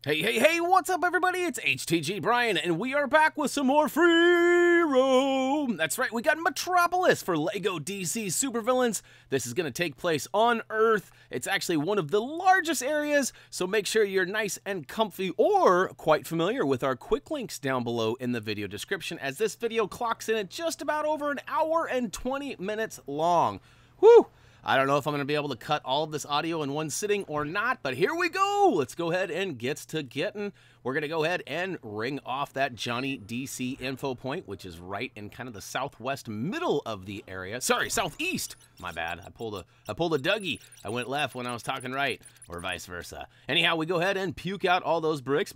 Hey, what's up, everybody? It's HTG Brian, and we are back with some more free roam. That's right, we got Metropolis for LEGO DC Supervillains. This is going to take place on Earth. It's actually one of the largest areas, so make sure you're nice and comfy or quite familiar with our quick links down below in the video description, as this video clocks in at just about over an hour and 20 minutes long. Whew! I don't know if I'm going to be able to cut all of this audio in one sitting or not, but here we go. Let's go ahead and get to getting. We're going to go ahead and ring off that Johnny DC info point, which is right in kind of the southwest middle of the area. Sorry, southeast. My bad. I pulled a Dougie. I went left when I was talking right, or vice versa. Anyhow, we go ahead and puke out all those bricks.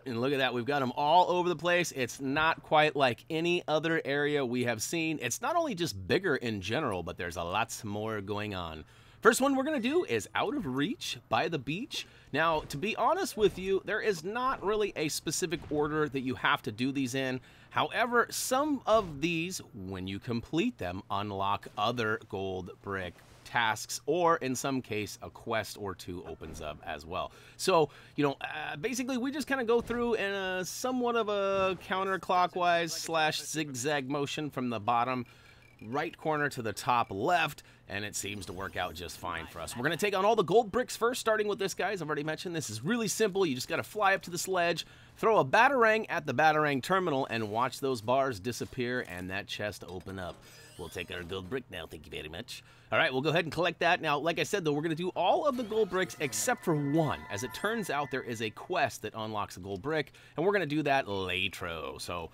And look at that. We've got them all over the place. It's not quite like any other area we have seen. It's not only just bigger in general, but there's a lots more going on. First one we're going to do is Out of Reach by the beach. Now, to be honest with you, there is not really a specific order that you have to do these in. However, some of these, when you complete them, unlock other gold brick tasks, or in some case, a quest or two opens up as well. So, basically, we just kind of go through in a somewhat of a counterclockwise / zigzag motion from the bottom right corner to the top left, and it seems to work out just fine for us. We're going to take on all the gold bricks first, starting with this guy. As I've already mentioned, this is really simple. You just got to fly up to the sledge, throw a Batarang at the Batarang terminal, and watch those bars disappear and that chest open up. We'll take our gold brick now, thank you very much. All right, we'll go ahead and collect that. Now, like I said, though, we're going to do all of the gold bricks except for one. As it turns out, there is a quest that unlocks a gold brick, and we're going to do that later. So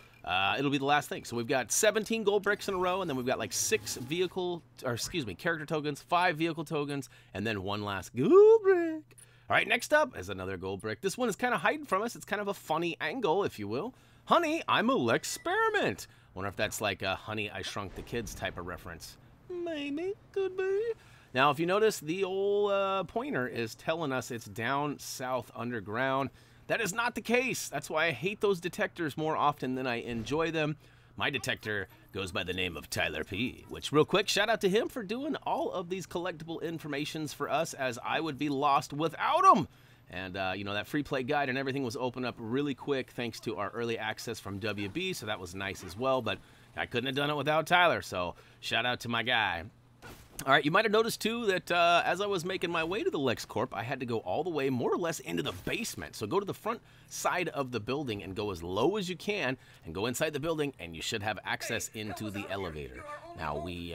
it'll be the last thing. So we've got 17 gold bricks in a row, and then we've got like 6 character tokens, 5 vehicle tokens, and then one last gold brick. All right, next up is another gold brick. This one is kind of hiding from us. It's kind of a funny angle, if you will. Honey, I'm a Lexperiment. Wonder if that's like a Honey, I Shrunk the Kids type of reference. Maybe, could be. Now, if you notice, the old pointer is telling us it's down south underground. That is not the case. That's why I hate those detectors more often than I enjoy them. My detector goes by the name of Tyler P, which, real quick, shout out to him for doing all of these collectible informations for us, as I would be lost without him. And, that free play guide and everything was opened up really quick thanks to our early access from WB, so that was nice as well. But I couldn't have done it without Tyler, so shout out to my guy. All right, you might have noticed, too, that as I was making my way to the LexCorp, I had to go all the way, more or less, into the basement. So go to the front side of the building and go as low as you can and go inside the building, and you should have access into the elevator. Now, we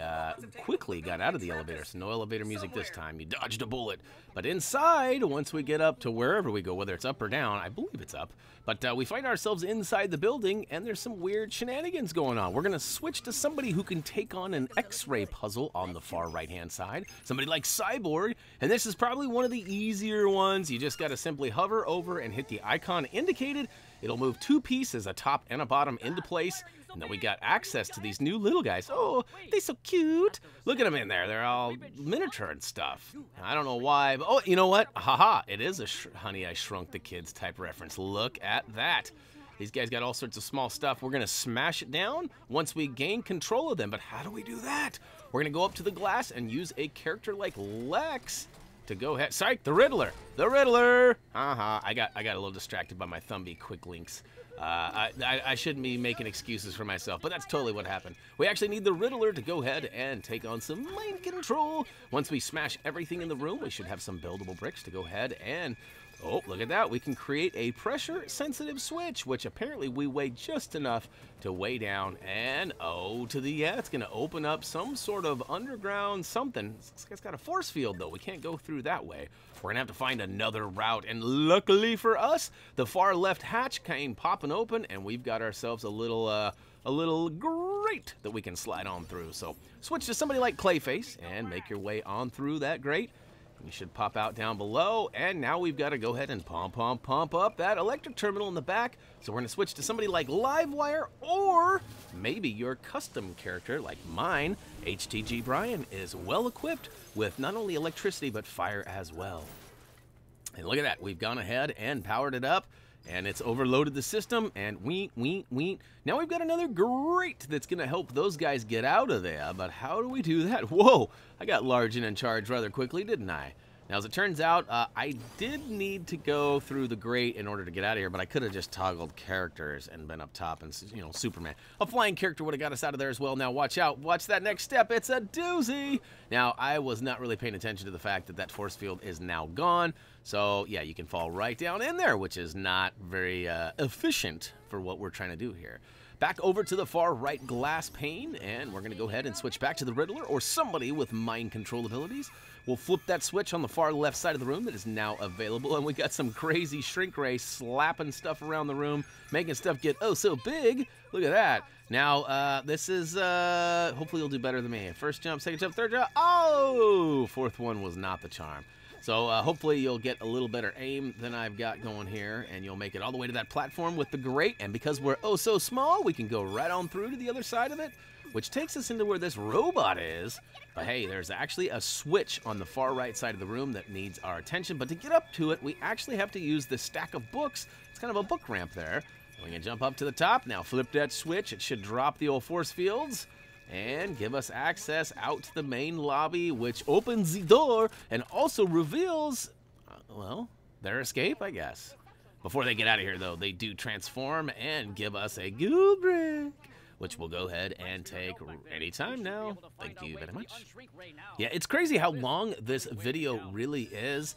quickly got out of the elevator, so no elevator music this time. You dodged a bullet. But inside, once we get up to wherever we go, whether it's up or down, I believe it's up, but we find ourselves inside the building, and there's some weird shenanigans going on. We're going to switch to somebody who can take on an X-ray puzzle on the far right-hand side, somebody like Cyborg, and this is probably one of the easier ones. You just got to simply hover over and hit the icon indicated. It'll move 2 pieces, a top and a bottom, into place, and then we got access to these new little guys. Oh, they're so cute. Look at them in there. They're all miniature and stuff. I don't know why, but oh, you know what? Haha, it is a Honey, I Shrunk the Kids type reference. Look at that. These guys got all sorts of small stuff. We're going to smash it down once we gain control of them, but how do we do that? We're going to go up to the glass and use a character like Lex to go ahead. Psych, the Riddler. The Riddler. I got a little distracted by my Thumbie quick links. I shouldn't be making excuses for myself, but that's totally what happened. We actually need the Riddler to go ahead and take on some mind control. Once we smash everything in the room, we should have some buildable bricks to go ahead and... Oh, look at that. We can create a pressure-sensitive switch, which apparently we weigh just enough to weigh down. And, it's going to open up some sort of underground something. It's got a force field, though. We can't go through that way. We're going to have to find another route. And luckily for us, the far left hatch came popping open, and we've got ourselves a little grate that we can slide on through. So switch to somebody like Clayface and make your way on through that grate. You should pop out down below, and now we've got to go ahead and pump up that electric terminal in the back. So we're going to switch to somebody like Livewire, or maybe your custom character like mine, HTG Brian, is well equipped with not only electricity but fire as well. And look at that, we've gone ahead and powered it up, and it's overloaded the system, and weet. Now we've got another grate that's going to help those guys get out of there, but how do we do that? Whoa, I got large and in charge rather quickly, didn't I? Now, as it turns out, I did need to go through the grate in order to get out of here, but I could have just toggled characters and been up top and, you know, Superman. A flying character would have got us out of there as well. Now, watch out. Watch that next step. It's a doozy. Now, I was not really paying attention to the fact that that force field is now gone. So, yeah, you can fall right down in there, which is not very efficient for what we're trying to do here. Back over to the far right glass pane, and we're going to go ahead and switch back to the Riddler or somebody with mind control abilities. We'll flip that switch on the far left side of the room that is now available, and we got some crazy shrink ray slapping stuff around the room, making stuff get oh so big. Look at that. Now, this is, hopefully you'll do better than me. First jump, second jump, third jump. Oh, fourth one was not the charm. So hopefully you'll get a little better aim than I've got going here, and you'll make it all the way to that platform with the grate. And because we're oh so small, we can go right on through to the other side of it, which takes us into where this robot is. But hey, there's actually a switch on the far right side of the room that needs our attention. But to get up to it, we actually have to use this stack of books. It's kind of a book ramp there. We can jump up to the top. Now flip that switch. It should drop the old force fields and give us access out to the main lobby, which opens the door and also reveals, well, their escape, I guess. Before they get out of here, though, they do transform and give us a gold brick, which we'll go ahead and take anytime now. Thank you very much. Yeah, it's crazy how long this video really is.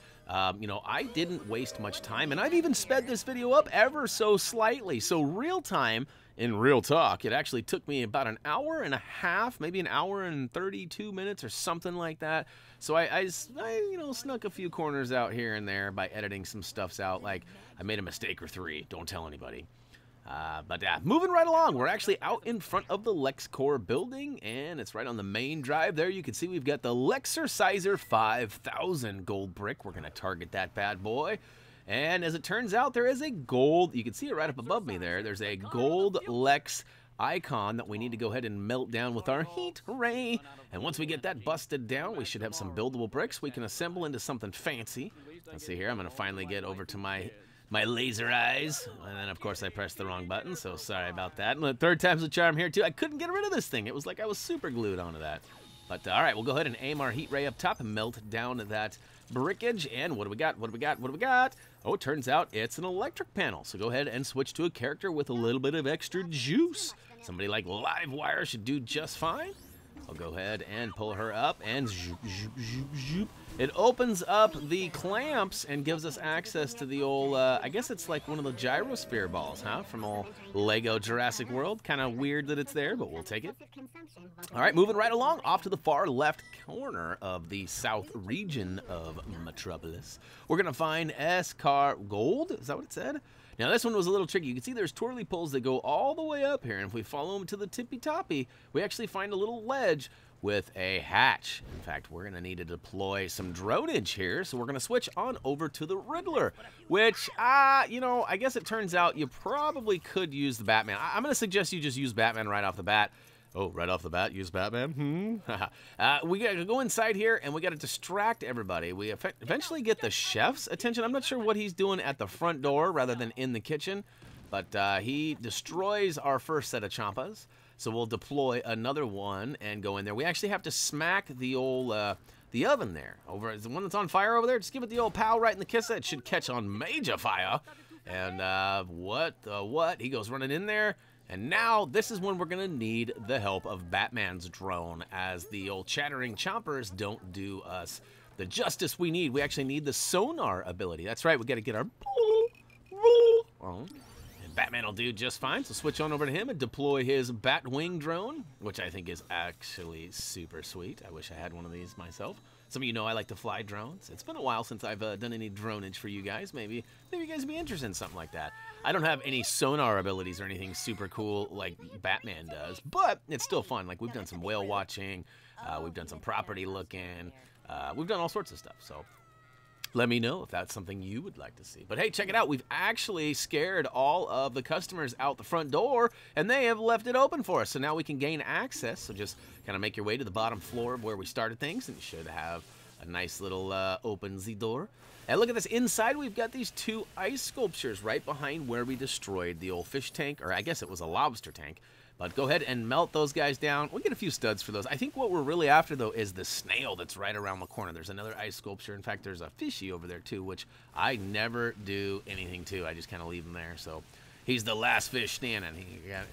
You know, I didn't waste much time, and I've even sped this video up ever so slightly. So real time, in real talk, it actually took me about an hour and a half, maybe an hour and 32 minutes or something like that. So I you know, snuck a few corners out here and there by editing some stuffs out. Like, I made a mistake or three. Don't tell anybody. But moving right along, we're actually out in front of the LexCorp building, and it's right on the main drive there. You can see we've got the Lexerciser 5000 gold brick. We're going to target that bad boy. And as it turns out, there is a gold, you can see it right up above me there. There's a gold Lex icon that we need to go ahead and melt down with our heat ray. And once we get that busted down, we should have some buildable bricks we can assemble into something fancy. Let's see here, I'm going to finally get over to my laser eyes, and then of course I pressed the wrong button, so sorry about that. And the third time's the charm here too. I couldn't get rid of this thing. It was like I was super glued onto that. But all right, we'll go ahead and aim our heat ray up top and melt down that brickage. And what do we got? What do we got? What do we got? Oh, it turns out it's an electric panel. So go ahead and switch to a character with a little bit of extra juice. Somebody like Livewire should do just fine. I'll go ahead and pull her up, and zoop, zoop, zoop, zoop. It opens up the clamps and gives us access to the old, I guess it's like one of the gyrosphere balls, huh? From old Lego Jurassic World. Kind of weird that it's there, but we'll take it. All right, moving right along, off to the far left corner of the south region of Metropolis. We're going to find S-Car Gold. Is that what it said? Now, this one was a little tricky. You can see there's twirly poles that go all the way up here, and if we follow them to the tippy-toppy, we actually find a little ledge with a hatch. In fact, we're going to need to deploy some dronage here, so we're going to switch on over to the Riddler, which, you know, I guess it turns out you probably could use the Batman. I'm going to suggest you just use Batman right off the bat. Oh, right off the bat, use Batman? We got to go inside here, and we got to distract everybody. We eventually get the chef's attention. I'm not sure what he's doing at the front door rather than in the kitchen, but he destroys our first set of champas. So we'll deploy another one and go in there. We actually have to smack the old the oven there. Over the one that's on fire over there. Just give it the old pow right in the kiss. It should catch on major fire. And what? He goes running in there. And now this is when we're going to need the help of Batman's drone, as the old chattering chompers don't do us the justice we need. We actually need the sonar ability. That's right. We got to get our and Batman will do just fine. So switch on over to him and deploy his Batwing drone, which I think is actually super sweet. I wish I had one of these myself. Some of you know I like to fly drones. It's been a while since I've done any dronage for you guys. Maybe you guys would be interested in something like that. I don't have any sonar abilities or anything super cool like Batman does, but it's still fun. Like, we've done some whale watching, we've done some property looking, we've done all sorts of stuff. So let me know if that's something you would like to see. But hey, check it out. We've actually scared all of the customers out the front door, and they have left it open for us. So now we can gain access. So just kind of make your way to the bottom floor of where we started things, and you should have a nice little open the door. And look at this. Inside, we've got these two ice sculptures right behind where we destroyed the old fish tank, or I guess it was a lobster tank. But go ahead and melt those guys down. We'll get a few studs for those. I think what we're really after, though, is the snail that's right around the corner. There's another ice sculpture. In fact, there's a fishy over there, too, which I never do anything to. I just kind of leave him there. So he's the last fish standing.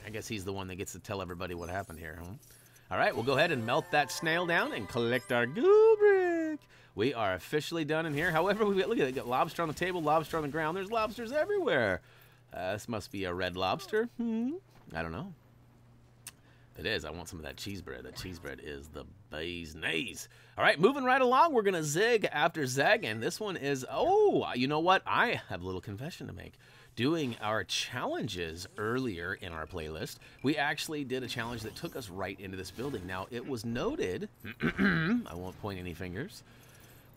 I guess he's the one that gets to tell everybody what happened here. Huh? All right, we'll go ahead and melt that snail down and collect our gold brick. We are officially done in here. However, look at it. Got lobster on the table, lobster on the ground. There's lobsters everywhere. This must be a red lobster. I don't know. It is. I want some of that cheese bread. That cheese bread is the bee's knees. All right, moving right along. We're going to zig after zag, and this one is, oh, you know what? I have a little confession to make. Doing our challenges earlier in our playlist, we actually did a challenge that took us right into this building. Now, it was noted, I won't point any fingers,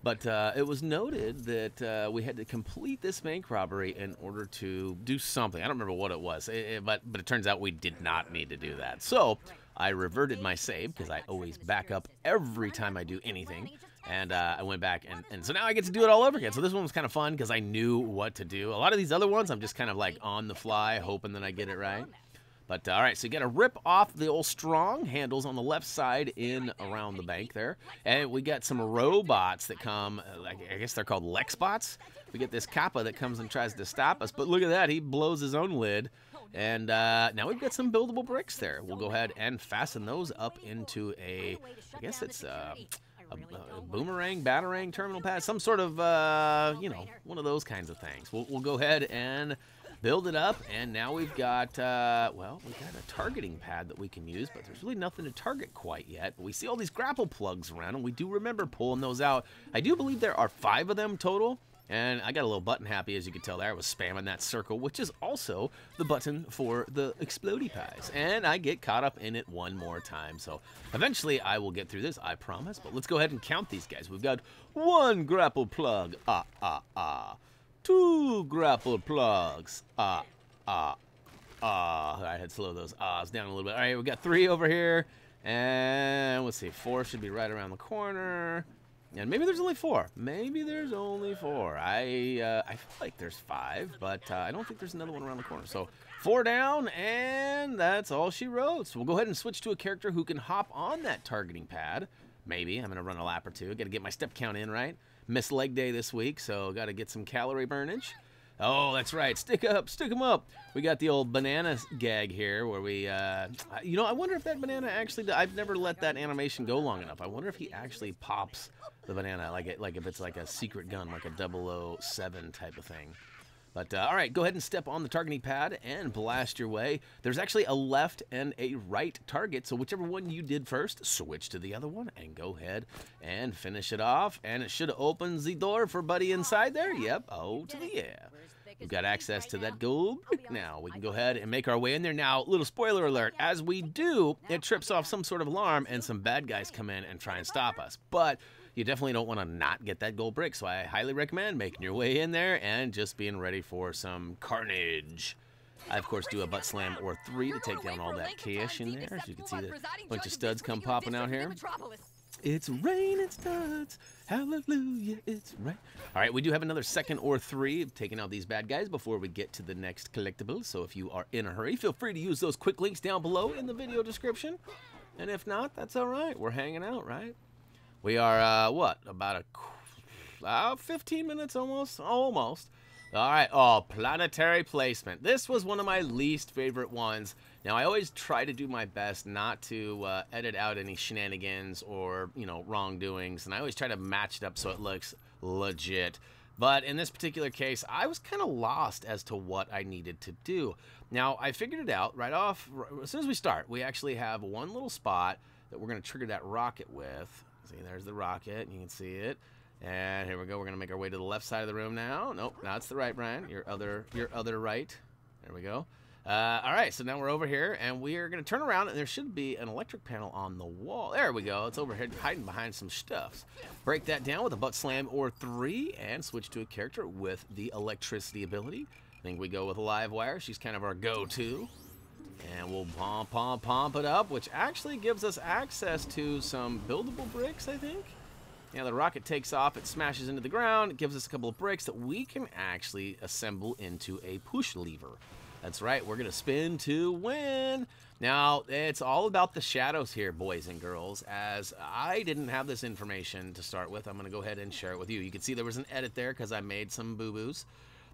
but it was noted that we had to complete this bank robbery in order to do something. I don't remember what it was, but it turns out we did not need to do that. So I reverted my save, because I always back up every time I do anything. And I went back, and so now I get to do it all over again. So this one was kind of fun, because I knew what to do. A lot of these other ones, I'm just kind of like on the fly, hoping that I get it right. But, all right, so you got to rip off the old strong handles on the left side in around the bank there. And we got some robots that come, I guess they're called Lexbots. We get this Kappa that comes and tries to stop us. But look at that, he blows his own lid. And now we've got some buildable bricks there. We'll go ahead and fasten those up into a, I guess it's a boomerang, batarang, terminal pad, some sort of, you know, one of those kinds of things. We'll go ahead and build it up, and now we've got, well, we've got a targeting pad that we can use, but there's really nothing to target quite yet. But we see all these grapple plugs around, and we do remember pulling those out. I do believe there are 5 of them total, and I got a little button happy, as you can tell there. I was spamming that circle, which is also the button for the explodey pies, and I get caught up in it one more time. So eventually I will get through this, I promise, but let's go ahead and count these guys. We've got 1 grapple plug, 2 grapple plugs. I had to slow those ahs down a little bit. All right, we got 3 over here, and let's see, 4 should be right around the corner. And maybe there's only 4. Maybe there's only 4. I feel like there's 5, but I don't think there's another one around the corner. So 4 down, and that's all she wrote. So we'll go ahead and switch to a character who can hop on that targeting pad. Maybe. I'm going to run a lap or 2. Got to get my step count in, right? Missed leg day this week, so got to get some calorie burnage. Oh, that's right. Stick them up. We got the old banana gag here where we, you know, I wonder if that banana actually, I've never let that animation go long enough. I wonder if he actually pops the banana, like if it's like a secret gun, like a 007 type of thing. But, all right, go ahead and step on the targeting pad and blast your way. There's actually a left and a right target, so whichever one you did first, switch to the other one and go ahead and finish it off. And it should open the door for buddy inside there. Yep, oh to the yeah. We've got access to that gold brick now. We can go ahead and make our way in there. Now, little spoiler alert, as we do, it trips off some sort of alarm and some bad guys come in and try and stop us. But you definitely don't want to not get that gold brick, so I highly recommend making your way in there and just being ready for some carnage. I, of course, do a butt slam or 3 to take down all that cash in there. As you can see, a bunch of studs come popping out here. It's raining studs. Hallelujah, it's rain. All right, we do have another 2nd or 3 of taking out these bad guys before we get to the next collectible. So if you are in a hurry, feel free to use those quick links down below in the video description. And if not, that's all right. We're hanging out, right? We are, what, about 15 minutes almost? Almost. All right, oh, planetary placement. This was one of my least favorite ones. Now, I always try to do my best not to edit out any shenanigans or, you know, wrongdoings, and I always try to match it up so it looks legit. But in this particular case, I was kind of lost as to what I needed to do. Now, I figured it out right off. As soon as we start, we actually have one little spot that we're going to trigger that rocket with. See, there's the rocket. You can see it. And here we go. We're going to make our way to the left side of the room now. Nope, now it's the right, Brian. Your other right. There we go. All right, so now we're over here, and we are going to turn around, and there should be an electric panel on the wall. There we go. It's over here hiding behind some stuffs. Break that down with a butt slam or 3, and switch to a character with the electricity ability. I think we go with Livewire. She's kind of our go-to. And we'll pump it up, which actually gives us access to some buildable bricks, I think. Yeah, the rocket takes off, it smashes into the ground, it gives us a couple of bricks that we can actually assemble into a push lever. That's right, we're going to spin to win. Now, it's all about the shadows here, boys and girls. As I didn't have this information to start with, I'm going to go ahead and share it with you. You can see there was an edit there because I made some boo-boos.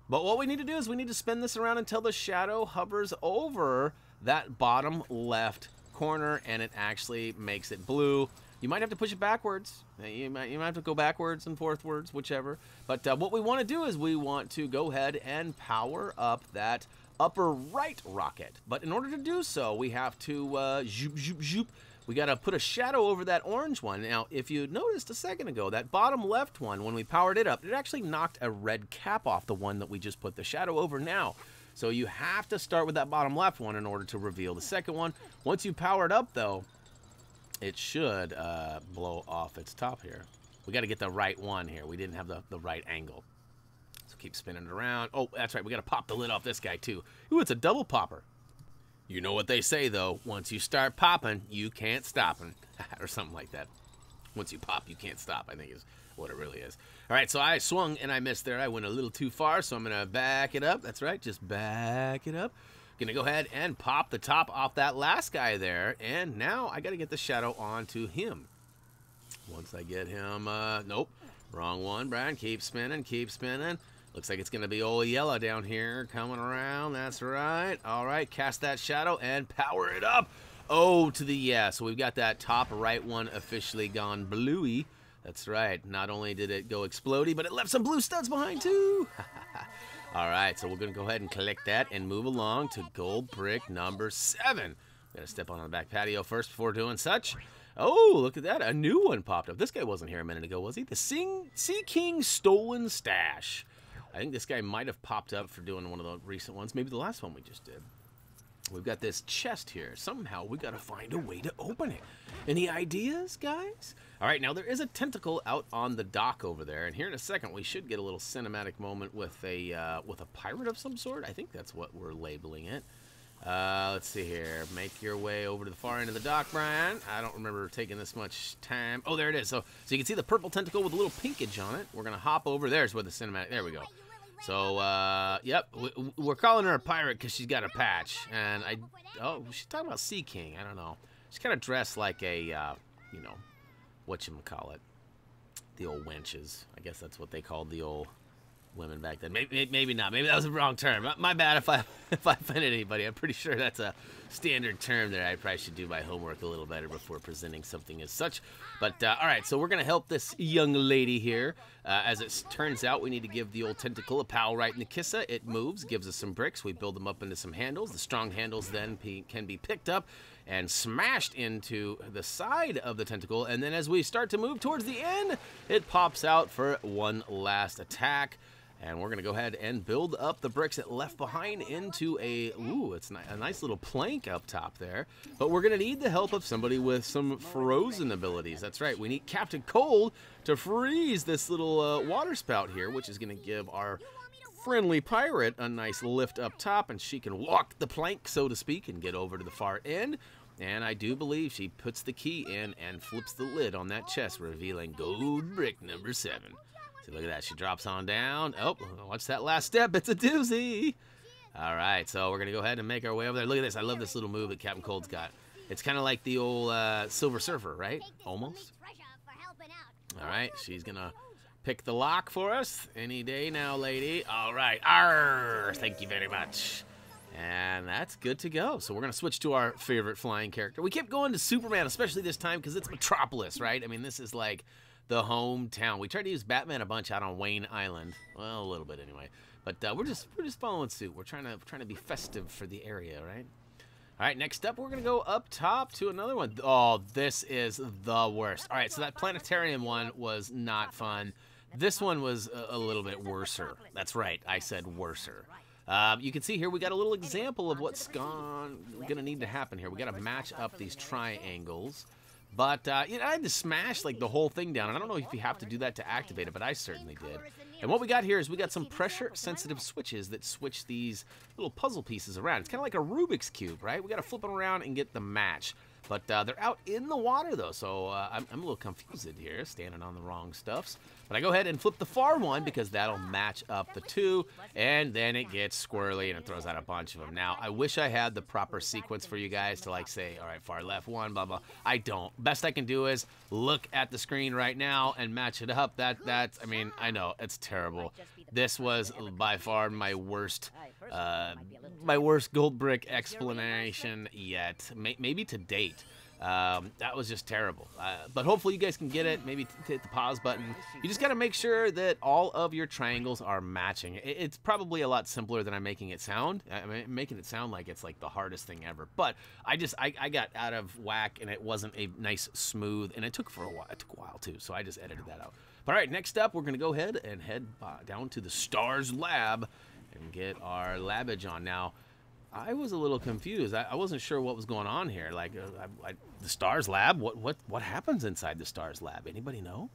But what we need to do is we need to spin this around until the shadow hovers over that bottom left corner and it actually makes it blue. You might have to push it backwards. You might have to go backwards and forthwards, whichever. But what we want to do is we want to go ahead and power up that upper right rocket. But in order to do so, we have to zoop, zoop, zoop. We got to put a shadow over that orange one. Now, if you noticed a second ago, that bottom left one, when we powered it up, it actually knocked a red cap off the one that we just put the shadow over now. So you have to start with that bottom left one in order to reveal the second one. Once you power it up, though, it should blow off its top here. We got to get the right one here. We didn't have the right angle. So keep spinning it around. Oh, that's right. We got to pop the lid off this guy, too. Ooh, it's a double popper. You know what they say, though. Once you start popping, you can't stop them. Or something like that. Once you pop, you can't stop, I think is what it really is. All right, so I swung and I missed there. I went a little too far, so I'm going to back it up. That's right, just back it up. Going to go ahead and pop the top off that last guy there. And now I got to get the shadow onto him. Once I get him, nope, wrong one, Brian. Keep spinning, keep spinning. Looks like it's going to be old yellow down here coming around. That's right. All right, cast that shadow and power it up. Oh, to the yeah. So we've got that top right one officially gone bluey. That's right. Not only did it go explodey, but it left some blue studs behind too. All right, so we're going to go ahead and collect that and move along to gold brick number 7. Got to step on the back patio first before doing such. Oh, look at that. A new one popped up. This guy wasn't here a minute ago, was he? The Sea King Stolen Stash. I think this guy might have popped up for doing one of the recent ones. Maybe the last one we just did. We've got this chest here. Somehow we got to find a way to open it. Any ideas, guys? All right, now there is a tentacle out on the dock over there, and here in a second we should get a little cinematic moment with a pirate of some sort. I think that's what we're labeling it. Let's see here. Make your way over to the far end of the dock, Brian. I don't remember taking this much time. Oh, there it is. So you can see the purple tentacle with a little pinkage on it. We're gonna hop over. There's where the cinematic. There we go. So, yep, we're calling her a pirate because she's got a patch. And oh, she's talking about Sea King. I don't know. She's kind of dressed like a, you know, whatchamacallit, the old wenches. I guess that's what they called the old women back then. Maybe not. Maybe that was the wrong term. My bad if I offended anybody. I'm pretty sure that's a standard term there. I probably should do my homework a little better before presenting something as such. But, all right, so we're going to help this young lady here. As it turns out, we need to give the old tentacle a pow right in the kissa. It moves, gives us some bricks. We build them up into some handles. The strong handles then can be picked up and smashed into the side of the tentacle. And then as we start to move towards the end, it pops out for one last attack. And we're going to go ahead and build up the bricks it left behind into a, ooh, it's a nice little plank up top there. But we're going to need the help of somebody with some frozen abilities. That's right, we need Captain Cold to freeze this little water spout here, which is going to give our friendly pirate a nice lift up top, and she can walk the plank, so to speak, and get over to the far end. And I do believe she puts the key in and flips the lid on that chest, revealing gold brick number 7. See, look at that. She drops on down. Oh, watch that last step. It's a doozy. All right, so we're going to go ahead and make our way over there. Look at this. I love this little move that Captain Cold's got. It's kind of like the old Silver Surfer, right? Almost. All right, she's going to pick the lock for us any day now, lady. All right. Arr, thank you very much. And that's good to go. So we're going to switch to our favorite flying character. We kept going to Superman, especially this time, because it's Metropolis, right? I mean, this is like the hometown. We tried to use Batman a bunch out on Wayne Island. Well, a little bit anyway. But we're just following suit. We're trying to be festive for the area, right? All right, next up, we're going to go up top to another one. Oh, this is the worst. All right, so that planetarium one was not fun. This one was a little bit worser. That's right, I said worser. You can see here we got a little example of what's going to need to happen here. We got to match up these triangles. But, you know, I had to smash, like, the whole thing down. And I don't know if you have to do that to activate it, but I certainly did. And what we got here is we got some pressure-sensitive switches that switch these little puzzle pieces around. It's kind of like a Rubik's Cube, right? We got to flip it around and get the match. But they're out in the water, though, so I'm a little confused here, standing on the wrong stuffs. But I go ahead and flip the far one because that'll match up the two, and then it gets squirrely and it throws out a bunch of them. Now, I wish I had the proper sequence for you guys to, like, say, all right, far left one, blah, blah. I don't. Best I can do is look at the screen right now and match it up. That's, I mean, I know, it's terrible. This was by far my worst gold brick explanation yet, maybe to date. That was just terrible. But hopefully you guys can get it. Maybe hit the pause button. You just got to make sure that all of your triangles are matching. It's probably a lot simpler than I'm making it sound. I mean, making it sound like it's like the hardest thing ever. But I got out of whack, and it wasn't a nice smooth, and it took a while too. So I just edited that out. But all right, next up, we're gonna go ahead and head down to the Stars Lab and get our labbage on. Now, I was a little confused. I wasn't sure what was going on here. Like, the Stars Lab? What happens inside the Stars Lab? Anybody know?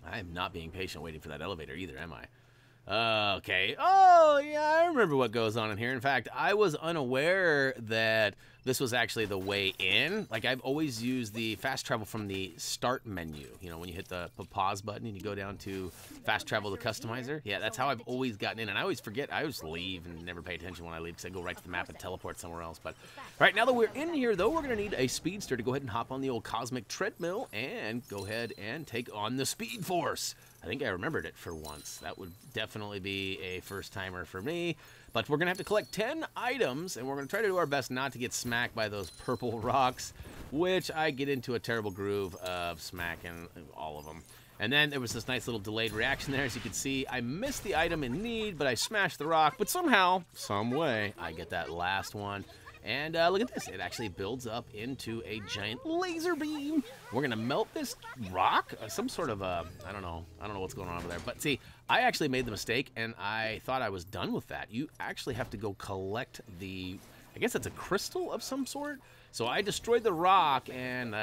I am not being patient waiting for that elevator either, am I? Okay. Oh, yeah, I remember what goes on in here. In fact, I was unaware that this was actually the way in. Like, I've always used the fast travel from the start menu. You know, when you hit the pause button and you go down to fast travel to customizer. Yeah, that's how I've always gotten in. And I always forget. I always leave and never pay attention when I leave because I go right to the map and teleport somewhere else. But, all right, now that we're in here, though, we're going to need a speedster to go ahead and hop on the old cosmic treadmill and go ahead and take on the Speed Force. I think I remembered it for once. That would definitely be a first-timer for me. But we're going to have to collect 10 items, and we're going to try to do our best not to get smacked by those purple rocks, which I get into a terrible groove of smacking all of them. And then there was this nice little delayed reaction there. As you can see, I missed the item in need, but I smashed the rock. But somehow, some way, I get that last one. And look at this. It actually builds up into a giant laser beam. We're going to melt this rock. Some sort of, I don't know what's going on over there. But see, I actually made the mistake, and I thought I was done with that. You actually have to go collect the, I guess it's a crystal of some sort. So I destroyed the rock and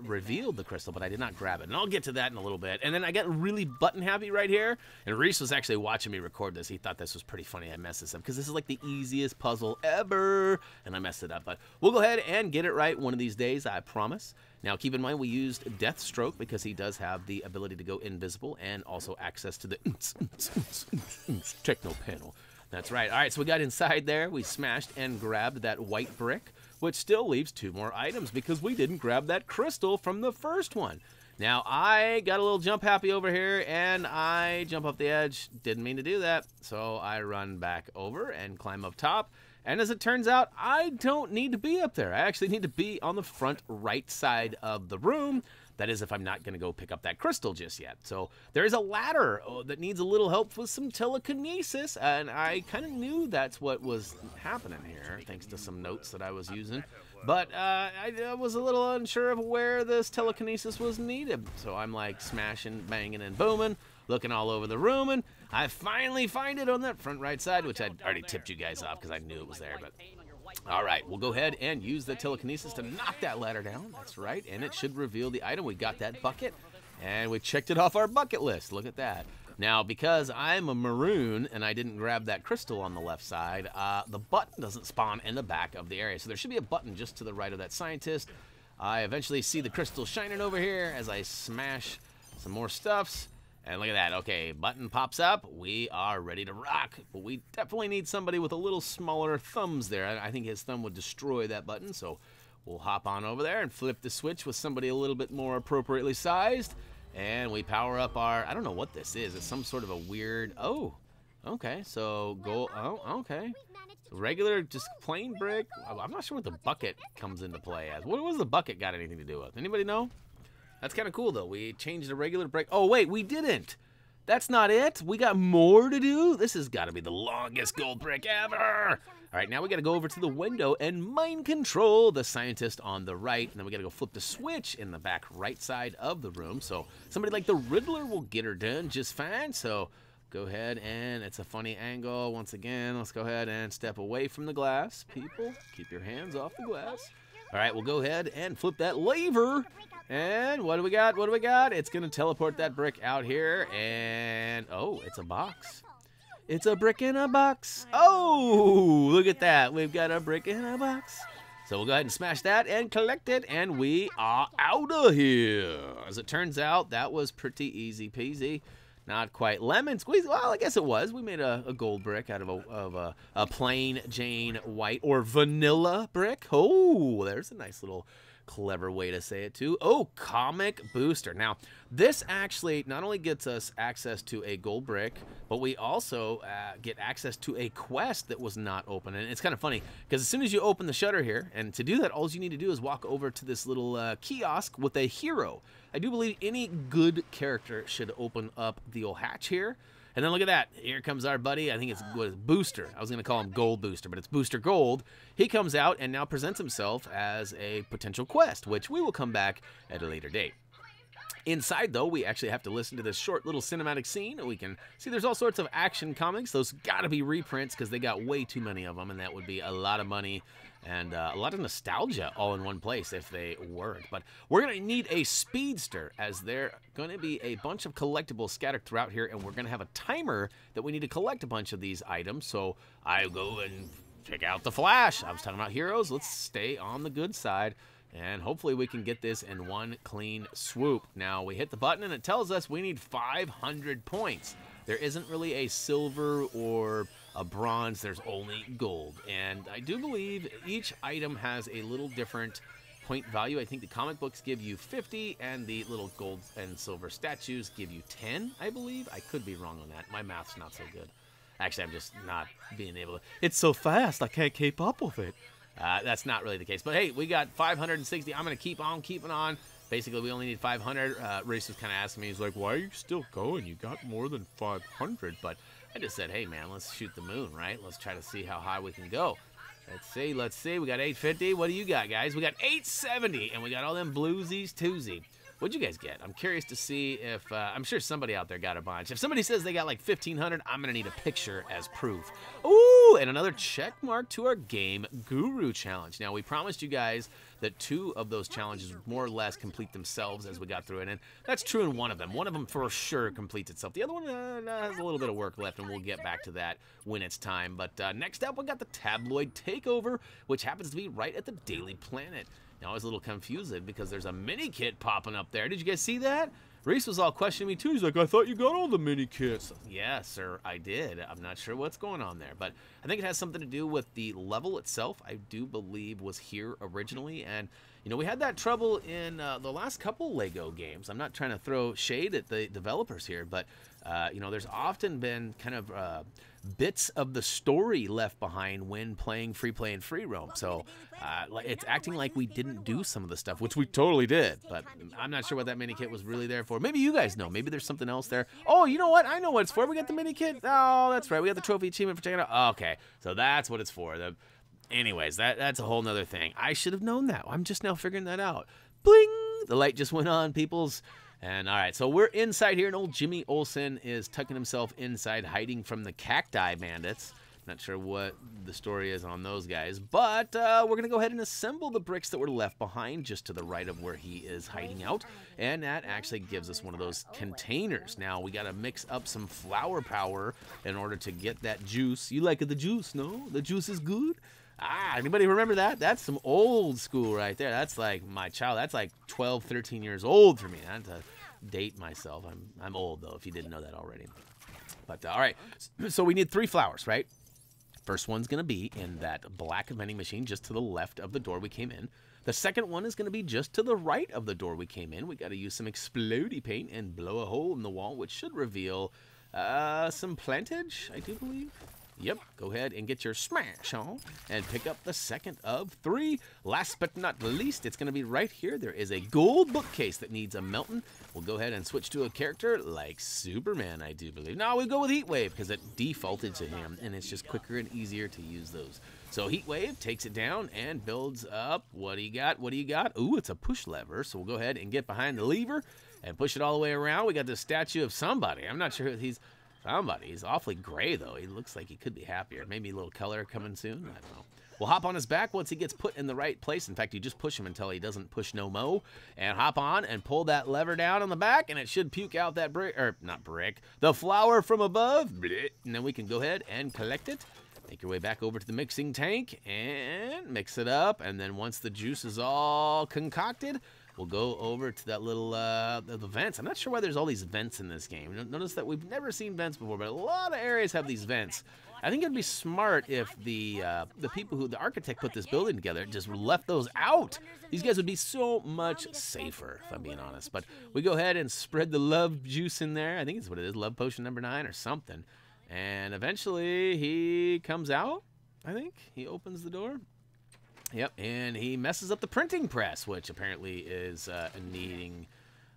revealed the crystal, but I did not grab it. And I'll get to that in a little bit. And then I got really button happy right here. And Reese was actually watching me record this. He thought this was pretty funny. I messed this up because this is like the easiest puzzle ever. And I messed it up. But we'll go ahead and get it right one of these days, I promise. Now, keep in mind, we used Deathstroke because he does have the ability to go invisible and also access to the techno panel. That's right. All right, so we got inside there. We smashed and grabbed that white brick, which still leaves 2 more items because we didn't grab that crystal from the first one. Now, I got a little jump happy over here, and I jump up the edge. Didn't mean to do that, so I run back over and climb up top. And as it turns out, I don't need to be up there. I actually need to be on the front right side of the room. That is, if I'm not going to go pick up that crystal just yet. So there is a ladder that needs a little help with some telekinesis, and I kind of knew that's what was happening here, thanks to some notes that I was using. But I was a little unsure of where this telekinesis was needed. So I'm like smashing, banging, and booming, looking all over the room, and I finally find it on that front right side, which I'd already tipped you guys off because I knew it was there. But all right, we'll go ahead and use the telekinesis to knock that ladder down. That's right, and it should reveal the item. We got that bucket, and we checked it off our bucket list. Look at that. Now, because I'm a maroon and I didn't grab that crystal on the left side, the button doesn't spawn in the back of the area. So there should be a button just to the right of that scientist. I eventually see the crystal shining over here as I smash some more stuffs. And look at that. Okay, button pops up. We are ready to rock. But we definitely need somebody with a little smaller thumbs there. I think his thumb would destroy that button. So we'll hop on over there and flip the switch with somebody a little bit more appropriately sized. And we power up our, I don't know what this is. It's some sort of a weird, oh, okay. So go, oh, okay. Regular, just plain brick. I'm not sure what the bucket comes into play as. What was the bucket got anything to do with? Anybody know? That's kind of cool, though. We changed the regular brick. Oh, wait, we didn't. That's not it. We got more to do. This has got to be the longest gold brick ever. All right, now we got to go over to the window and mind control the scientist on the right. And then we got to go flip the switch in the back right side of the room. So somebody like the Riddler will get her done just fine. So go ahead, and it's a funny angle. Once again, let's go ahead and step away from the glass. People, keep your hands off the glass. All right, we'll go ahead and flip that lever. And what do we got? What do we got? It's going to teleport that brick out here. And, oh, it's a box. It's a brick in a box. Oh, look at that. We've got a brick in a box. So we'll go ahead and smash that and collect it, and we are out of here. As it turns out, that was pretty easy peasy. Not quite lemon squeeze. Well, I guess it was. We made a gold brick out of a plain Jane white or vanilla brick. Oh, there's a nice little clever way to say it too. Oh, comic booster. Now, this actually not only gets us access to a gold brick, but we also get access to a quest that was not open. And it's kind of funny because as soon as you open the shutter here, and to do that, all you need to do is walk over to this little kiosk with a hero. I do believe any good character should open up the old hatch here. And then look at that. Here comes our buddy. I think it's Booster. I was going to call him Gold Booster, but it's Booster Gold. He comes out and now presents himself as a potential quest, which we will come back at a later date. Inside, though, we actually have to listen to this short little cinematic scene. We can see there's all sorts of action comics. Those got to be reprints because they got way too many of them, and that would be a lot of money and a lot of nostalgia all in one place if they weren't. But we're going to need a speedster, as there going to be a bunch of collectibles scattered throughout here, and we're going to have a timer that we need to collect a bunch of these items. So I go and check out the Flash. I was talking about heroes. Let's stay on the good side, and hopefully we can get this in one clean swoop. Now, we hit the button, and it tells us we need 500 points. There isn't really a silver or a bronze. There's only gold. And I do believe each item has a little different point value. I think the comic books give you 50, and the little gold and silver statues give you 10, I believe. I could be wrong on that. My math's not so good. Actually, I'm just not being able to. It's so fast, I can't keep up with it. That's not really the case. But hey, we got 560. I'm going to keep on keeping on. Basically, we only need 500. Reese was kind of asking me, he's like, why are you still going? You got more than 500. But I just said, hey, man, let's shoot the moon, right? Let's try to see how high we can go. Let's see. We got 850. What do you got, guys? We got 870, and we got all them bluesies twosie. What'd you guys get? I'm curious to see if, I'm sure somebody out there got a bunch. If somebody says they got like 1,500, I'm going to need a picture as proof. Ooh, and another check mark to our Game Guru Challenge. Now, we promised you guys that 2 of those challenges would more or less complete themselves as we got through it, and that's true in one of them. One of them for sure completes itself. The other one has a little bit of work left, and we'll get back to that when it's time. But next up, we got the Tabloid Takeover, which happens to be right at the Daily Planet. Now, I was a little confused because there's a mini kit popping up there. Did you guys see that? Reese was all questioning me too. He's like, I thought you got all the mini kits. Yeah, sir, I did. I'm not sure what's going on there, but I think it has something to do with the level itself. I do believe was here originally, and you know, we had that trouble in the last couple Lego games. I'm not trying to throw shade at the developers here, but you know, there's often been kind of bits of the story left behind when playing free play and free roam. So it's acting like we didn't do some of the stuff, which we totally did. But I'm not sure what that mini kit was really there for. Maybe you guys know. Maybe there's something else there. Oh, you know what? I know what it's for. We got the mini kit. Oh, that's right. We got the trophy achievement for checking it out. Okay, so that's what it's for. Anyways, that's a whole nother thing. I should have known that. I'm just now figuring that out. Bling! The light just went on, peoples. And all right, so we're inside here, and old Jimmy Olsen is tucking himself inside, hiding from the cacti bandits. Not sure what the story is on those guys, but we're going to go ahead and assemble the bricks that were left behind just to the right of where he is hiding out, and that actually gives us one of those containers. Now, we got to mix up some flower power in order to get that juice. You like the juice, no? The juice is good? Ah, anybody remember that? That's some old school right there. That's like my child. That's like 12, 13 years old for me. I have to date myself. I'm old, though, if you didn't know that already. But, all right, so we need 3 flowers, right? First one's going to be in that black vending machine just to the left of the door we came in. The second one is going to be just to the right of the door we came in. We got to use some explodey paint and blow a hole in the wall, which should reveal some plantage, I do believe. Yep, go ahead and get your smash on and pick up the second of 3. Last but not least, it's going to be right here. There is a gold bookcase that needs a melting. We'll go ahead and switch to a character like Superman, I do believe. No, we'll go with Heatwave because it defaulted to him, and it's just quicker and easier to use those. So Heatwave takes it down and builds up. What do you got? What do you got? Ooh, it's a push lever, so we'll go ahead and get behind the lever and push it all the way around. We got the statue of somebody. I'm not sure who he's... Somebody. He's awfully gray, though. He looks like he could be happier. Maybe a little color coming soon. I don't know. We'll hop on his back once he gets put in the right place. In fact, you just push him until he doesn't push no mo. And hop on and pull that lever down on the back, and it should puke out that brick, or not brick, the flower from above. And then we can go ahead and collect it. Make your way back over to the mixing tank and mix it up. And then once the juice is all concocted, we'll go over to that little the vents. I'm not sure why there's all these vents in this game. Notice that we've never seen vents before, but a lot of areas have these vents. I think it'd be smart if the people the architect put this building together just left those out. These guys would be so much safer, if I'm being honest. But we go ahead and spread the love juice in there. I think it's what it is, love potion number 9 or something. And eventually he comes out, I think. He opens the door. Yep, and he messes up the printing press, which apparently is needing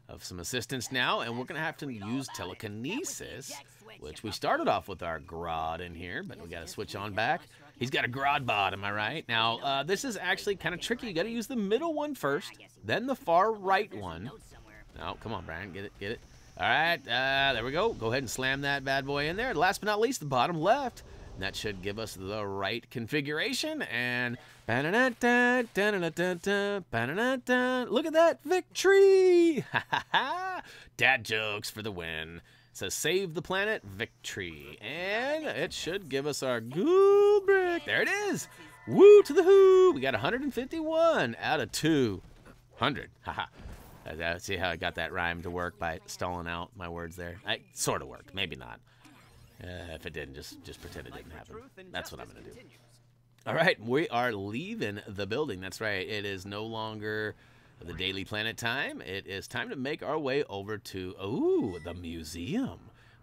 of some assistance now. And we're going to have to use telekinesis, which we started off with our Grodd in here, but we got to switch on back. He's got a Grodd bot, am I right? Now, this is actually kind of tricky. You got to use the middle one first, then the far right one. Oh, come on, Brian, get it. All right, there we go. Go ahead and slam that bad boy in there. Last but not least, the bottom left. And that should give us the right configuration. And look at that victory! Dad jokes for the win. It says save the planet victory, and it should give us our gold brick. There it is. Woo to the who! We got 151 out of 200. Haha. See how I got that rhyme to work by stalling out my words there? It sort of worked, maybe not. If it didn't, just pretend it didn't happen. That's what I'm going to do. All right, we are leaving the building. That's right. It is no longer the Daily Planet time. It is time to make our way over to, the museum.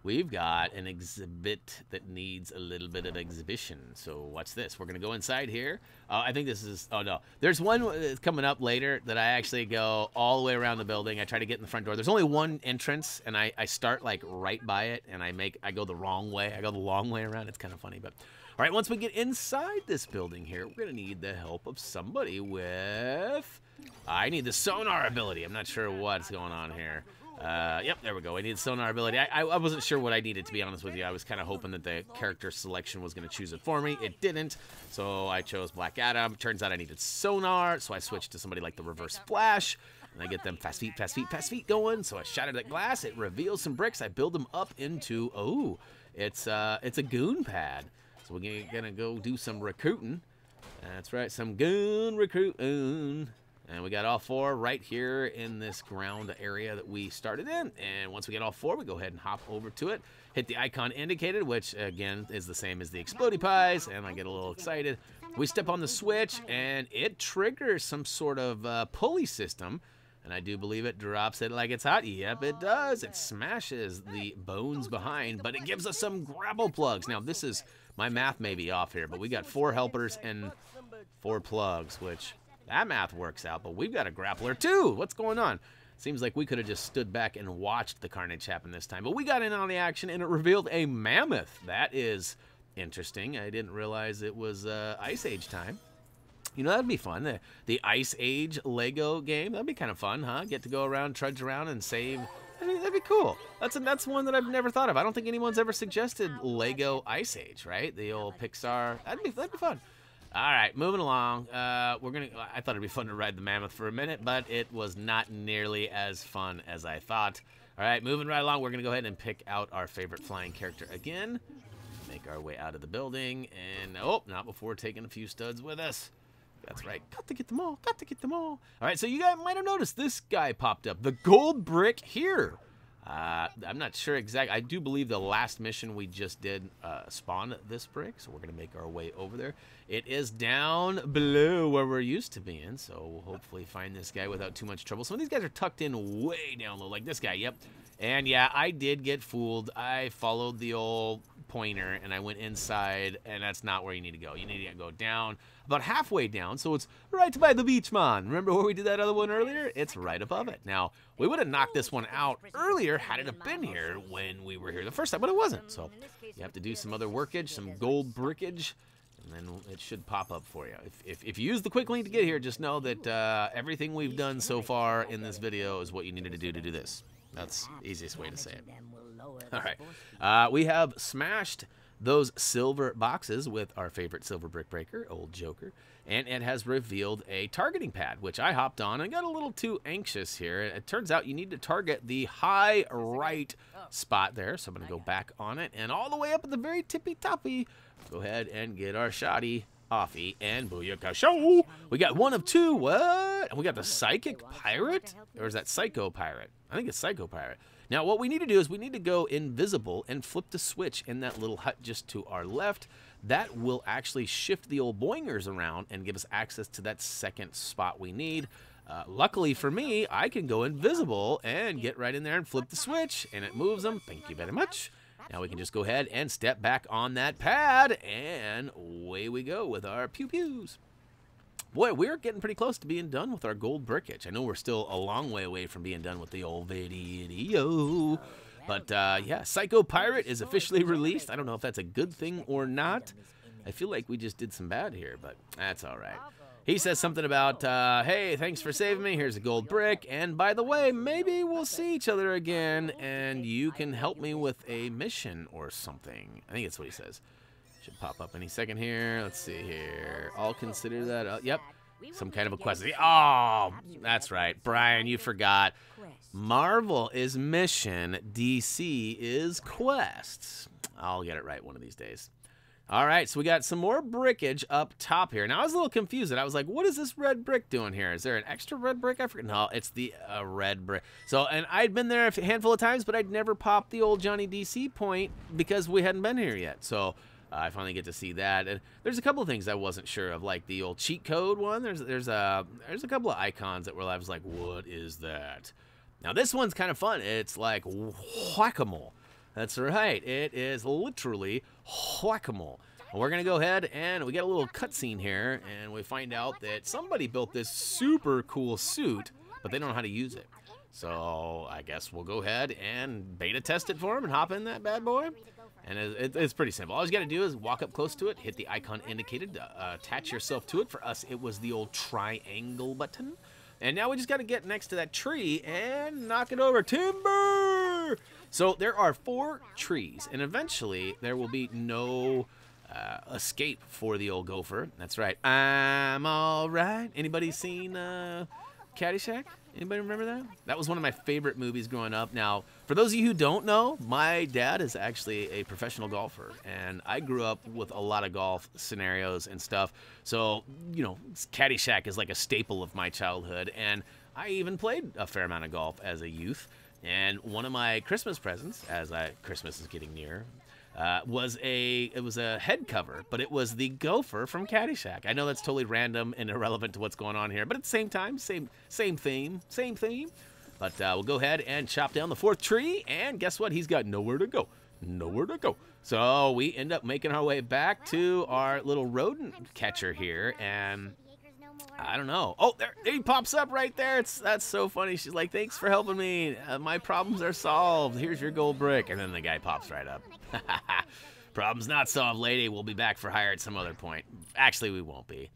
We've got an exhibit that needs a little bit of exhibition. So what's this? We're going to go inside here. I think this is, oh no. There's one that's coming up later that I actually go all the way around the building. I try to get in the front door. There's only one entrance, and I start like right by it, and I go the wrong way. I go the long way around. It's kind of funny, but all right, once we get inside this building here, we're going to need the help of somebody with, I need the sonar ability. I'm not sure what's going on here. Yep, there we go. I need sonar ability. I wasn't sure what I needed, to be honest with you. I was kind of hoping that the character selection was going to choose it for me. It didn't, so I chose Black Adam. Turns out I needed sonar, so I switched to somebody like the Reverse Flash, and I get them fast feet going. So I shattered that glass. It reveals some bricks. I build them up into, it's a goon pad. So we're going to go do some recruiting. That's right, some goon recruiting. And we got all 4 right here in this ground area that we started in. And once we get all 4, we go ahead and hop over to it. Hit the icon indicated, which, again, is the same as the Explodey Pies. And I get a little excited. We step on the switch, and it triggers some sort of pulley system. And I do believe it drops it like it's hot. Yep, it does. It smashes the bones behind, but it gives us some grapple plugs. Now, this is, my math may be off here, but we got 4 helpers and 4 plugs, which... that math works out, but we've got a grappler too. What's going on? Seems like we could have just stood back and watched the carnage happen this time, but we got in on the action, and it revealed a mammoth. That is interesting. I didn't realize it was Ice Age time. You know, that'd be fun. The Ice Age Lego game. That'd be kind of fun, huh? Get to go around, trudge around, and save. That'd be cool. That's one that I've never thought of. I don't think anyone's ever suggested Lego Ice Age, right? The old Pixar. That'd be fun. All right, moving along. I thought it'd be fun to ride the mammoth for a minute, but it was not nearly as fun as I thought. All right, moving right along. We're gonna go ahead and pick out our favorite flying character again. Make our way out of the building, and not before taking a few studs with us. That's right. Got to get them all. Got to get them all. All right, so you guys might have noticed this guy popped up. The gold brick here. I'm not sure exactly. I do believe the last mission we just did spawned this brick, so we're going to make our way over there. It is down below where we're used to being, so we'll hopefully find this guy without too much trouble. Some of these guys are tucked in way down low, like this guy, yep. And yeah, I did get fooled. I followed the old pointer, and I went inside, and that's not where you need to go. You need to go down, about halfway down, so it's right by the beach, man. Remember where we did that other one earlier? It's right above it. Now, we would have knocked this one out earlier had it have been here when we were here the first time, but it wasn't. So you have to do some other workage, some gold brickage, and then it should pop up for you. If you use the quick link to get here, just know that everything we've done so far in this video is what you needed to do this. That's the easiest way to say it. All right. We have smashed those silver boxes with our favorite silver brick breaker, Old Joker. And it has revealed a targeting pad, which I hopped on and got a little too anxious here. It turns out you need to target the high right spot there. So I'm going to go back on it. And all the way up at the very tippy-toppy, go ahead and get our shoddy offie and booyaka show. We got one of two. What? And we got the psychic pirate? Or is that psycho pirate? I think it's psycho pirate. Now, what we need to do is we need to go invisible and flip the switch in that little hut just to our left. That will actually shift the old boingers around and give us access to that second spot we need. Luckily for me, I can go invisible and get right in there and flip the switch, and it moves them. Thank you very much. Now we can just go ahead and step back on that pad, and away we go with our pew-pews. Boy, we're getting pretty close to being done with our gold brickage. I know we're still a long way away from being done with the old video. But, yeah, Psycho Pirate is officially released. I don't know if that's a good thing or not. I feel like we just did some bad here, but that's all right. He says something about, hey, thanks for saving me. Here's a gold brick. And by the way, maybe we'll see each other again, and you can help me with a mission or something. I think that's what he says. Should pop up any second here. Let's see here. I'll consider that. Yep. Some kind of a quest. Oh, that's right. Brian, you forgot. Marvel is mission. DC is quests. I'll get it right one of these days. All right, so we got some more brickage up top here. Now, I was a little confused. I was like, what is this red brick doing here? Is there an extra red brick? I forget. No, it's the red brick. So, and I'd been there a handful of times, but I'd never popped the old Johnny DC point because we hadn't been here yet. So, I finally get to see that. And there's a couple of things I wasn't sure of, like the old cheat code one. There's a couple of icons that I was like, what is that? Now, this one's kind of fun. It's like whack-a-mole. That's right. It is literally whack-a-mole. And we're going to go ahead and we get a little cutscene here, and we find out that somebody built this super cool suit, but they don't know how to use it. So I guess we'll go ahead and beta test it for them and hop in that bad boy. And it's pretty simple. All you got to do is walk up close to it, hit the icon indicated, attach yourself to it. For us, it was the old triangle button. And now we just got to get next to that tree and knock it over. Timber! So there are 4 trees, and eventually there will be no escape for the old gopher. That's right. I'm all right. Anybody seen Caddyshack? Anybody remember that? That was one of my favorite movies growing up. Now, for those of you who don't know, my dad is actually a professional golfer, and I grew up with a lot of golf scenarios and stuff. So, you know, Caddyshack is like a staple of my childhood, and I even played a fair amount of golf as a youth. And one of my Christmas presents, as Christmas is getting near, was a head cover, but it was the gopher from Caddyshack. I know that's totally random and irrelevant to what's going on here, but at the same time, same theme. But we'll go ahead and chop down the 4th tree, and guess what? He's got nowhere to go. Nowhere to go. So we end up making our way back to our little rodent catcher here, and I don't know. Oh, there he pops up right there. That's so funny. She's like, thanks for helping me. My problems are solved. Here's your gold brick. And then the guy pops right up. Problems not solved, lady. We'll be back for hire at some other point. Actually, we won't be.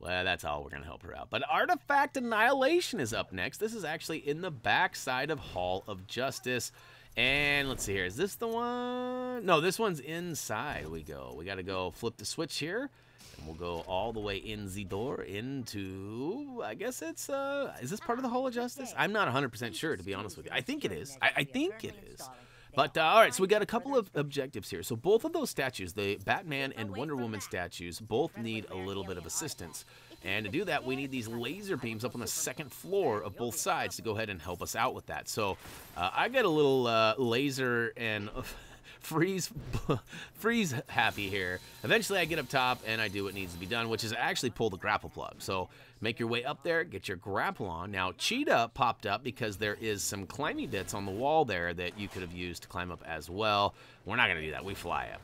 Well, that's all. We're going to help her out. But Artifact Annihilation is up next. This is actually in the back side of Hall of Justice. And let's see here. Is this the one? No, this one's inside we go. We got to go flip the switch here. And we'll go all the way in the door into, I guess it's, is this part of the Hall of Justice? I'm not 100% sure, to be honest with you. I think it is. I think it is. But, all right, so we got a couple of objectives here. So both of those statues, the Batman and Wonder Woman statues, both need a little bit of assistance. And to do that, we need these laser beams up on the 2nd floor of both sides to go ahead and help us out with that. So I got a little laser and freeze happy here. Eventually I get up top and I do what needs to be done, which is actually pull the grapple plug. So make your way up there, get your grapple on. Now Cheetah popped up because there is some climbing bits on the wall there that you could have used to climb up as well. We're not going to do that. We fly up.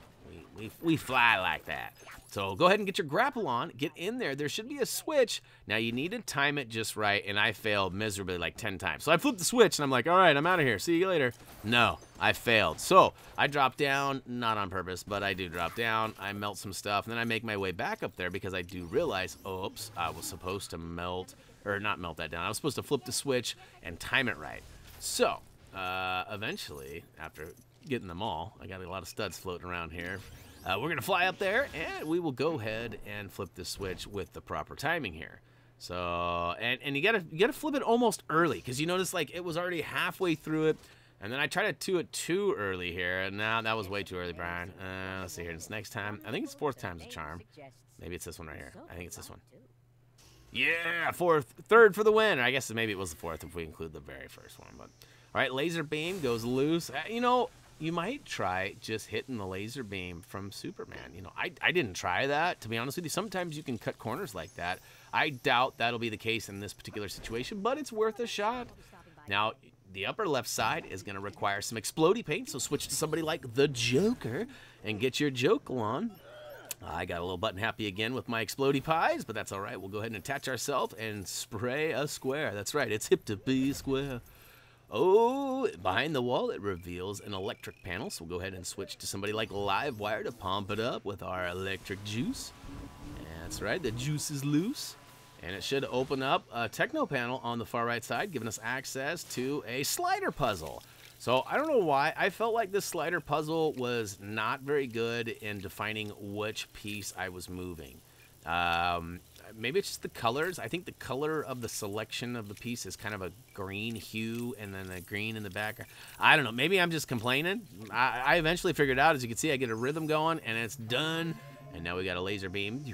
We fly like that. So go ahead and get your grapple on, get in there. There should be a switch. Now you need to time it just right, and I failed miserably like 10 times. So I flipped the switch, and I'm like, all right, I'm out of here. See you later. No, I failed. So I drop down, not on purpose, but I do drop down. I melt some stuff, and then I make my way back up there because I do realize, oops, I was supposed to melt, or not melt that down. I was supposed to flip the switch and time it right. So eventually, after getting them all, I got a lot of studs floating around here. We're going to fly up there, and we will go ahead and flip the switch with the proper timing here. So, and you gotta flip it almost early, because you notice, like, it was already halfway through it, and then I tried to do it too early here, and now that was way too early, Brian. Let's see here. It's next time. I think it's 4th time's a charm. Maybe it's this one right here. I think it's this one. Yeah, 3rd for the win. Or I guess maybe it was the 4th if we include the very first one. But all right, laser beam goes loose. You know, you might try just hitting the laser beam from Superman. You know, I didn't try that, to be honest with you. Sometimes you can cut corners like that. I doubt that'll be the case in this particular situation, but it's worth a shot. Now, the upper left side is going to require some explodey paint, so switch to somebody like the Joker and get your Jokel on. I got a little button happy again with my explodey pies, but that's all right. We'll go ahead and attach ourselves and spray a square. That's right, it's hip to be square. Oh, behind the wall, it reveals an electric panel, so we'll go ahead and switch to somebody like Livewire to pump it up with our electric juice. That's right, the juice is loose. And it should open up a techno panel on the far right side, giving us access to a slider puzzle. So I don't know why, I felt like this slider puzzle was not very good in defining which piece I was moving. Maybe it's just the colors. I think the color of the selection of the piece is kind of a green hue, and then the green in the back. I don't know, maybe I'm just complaining. I eventually figured out, as you can see, I get a rhythm going, and it's done. And now we got a laser beam.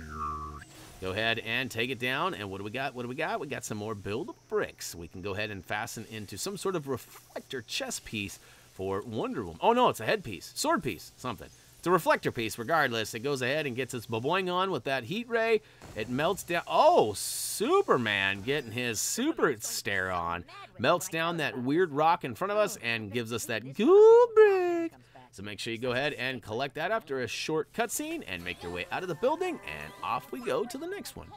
Go ahead and take it down, and what do we got? What do we got? We got some more build bricks. We can go ahead and fasten into some sort of reflector chest piece for Wonder Woman. Oh no, it's a headpiece, sword piece, something. It's a reflector piece regardless. It goes ahead and gets its boing on with that heat ray. It melts down. Oh, Superman getting his super stare on. Melts down that weird rock in front of us and gives us that gold brick. So make sure you go ahead and collect that after a short cutscene and make your way out of the building, and off we go to the next one.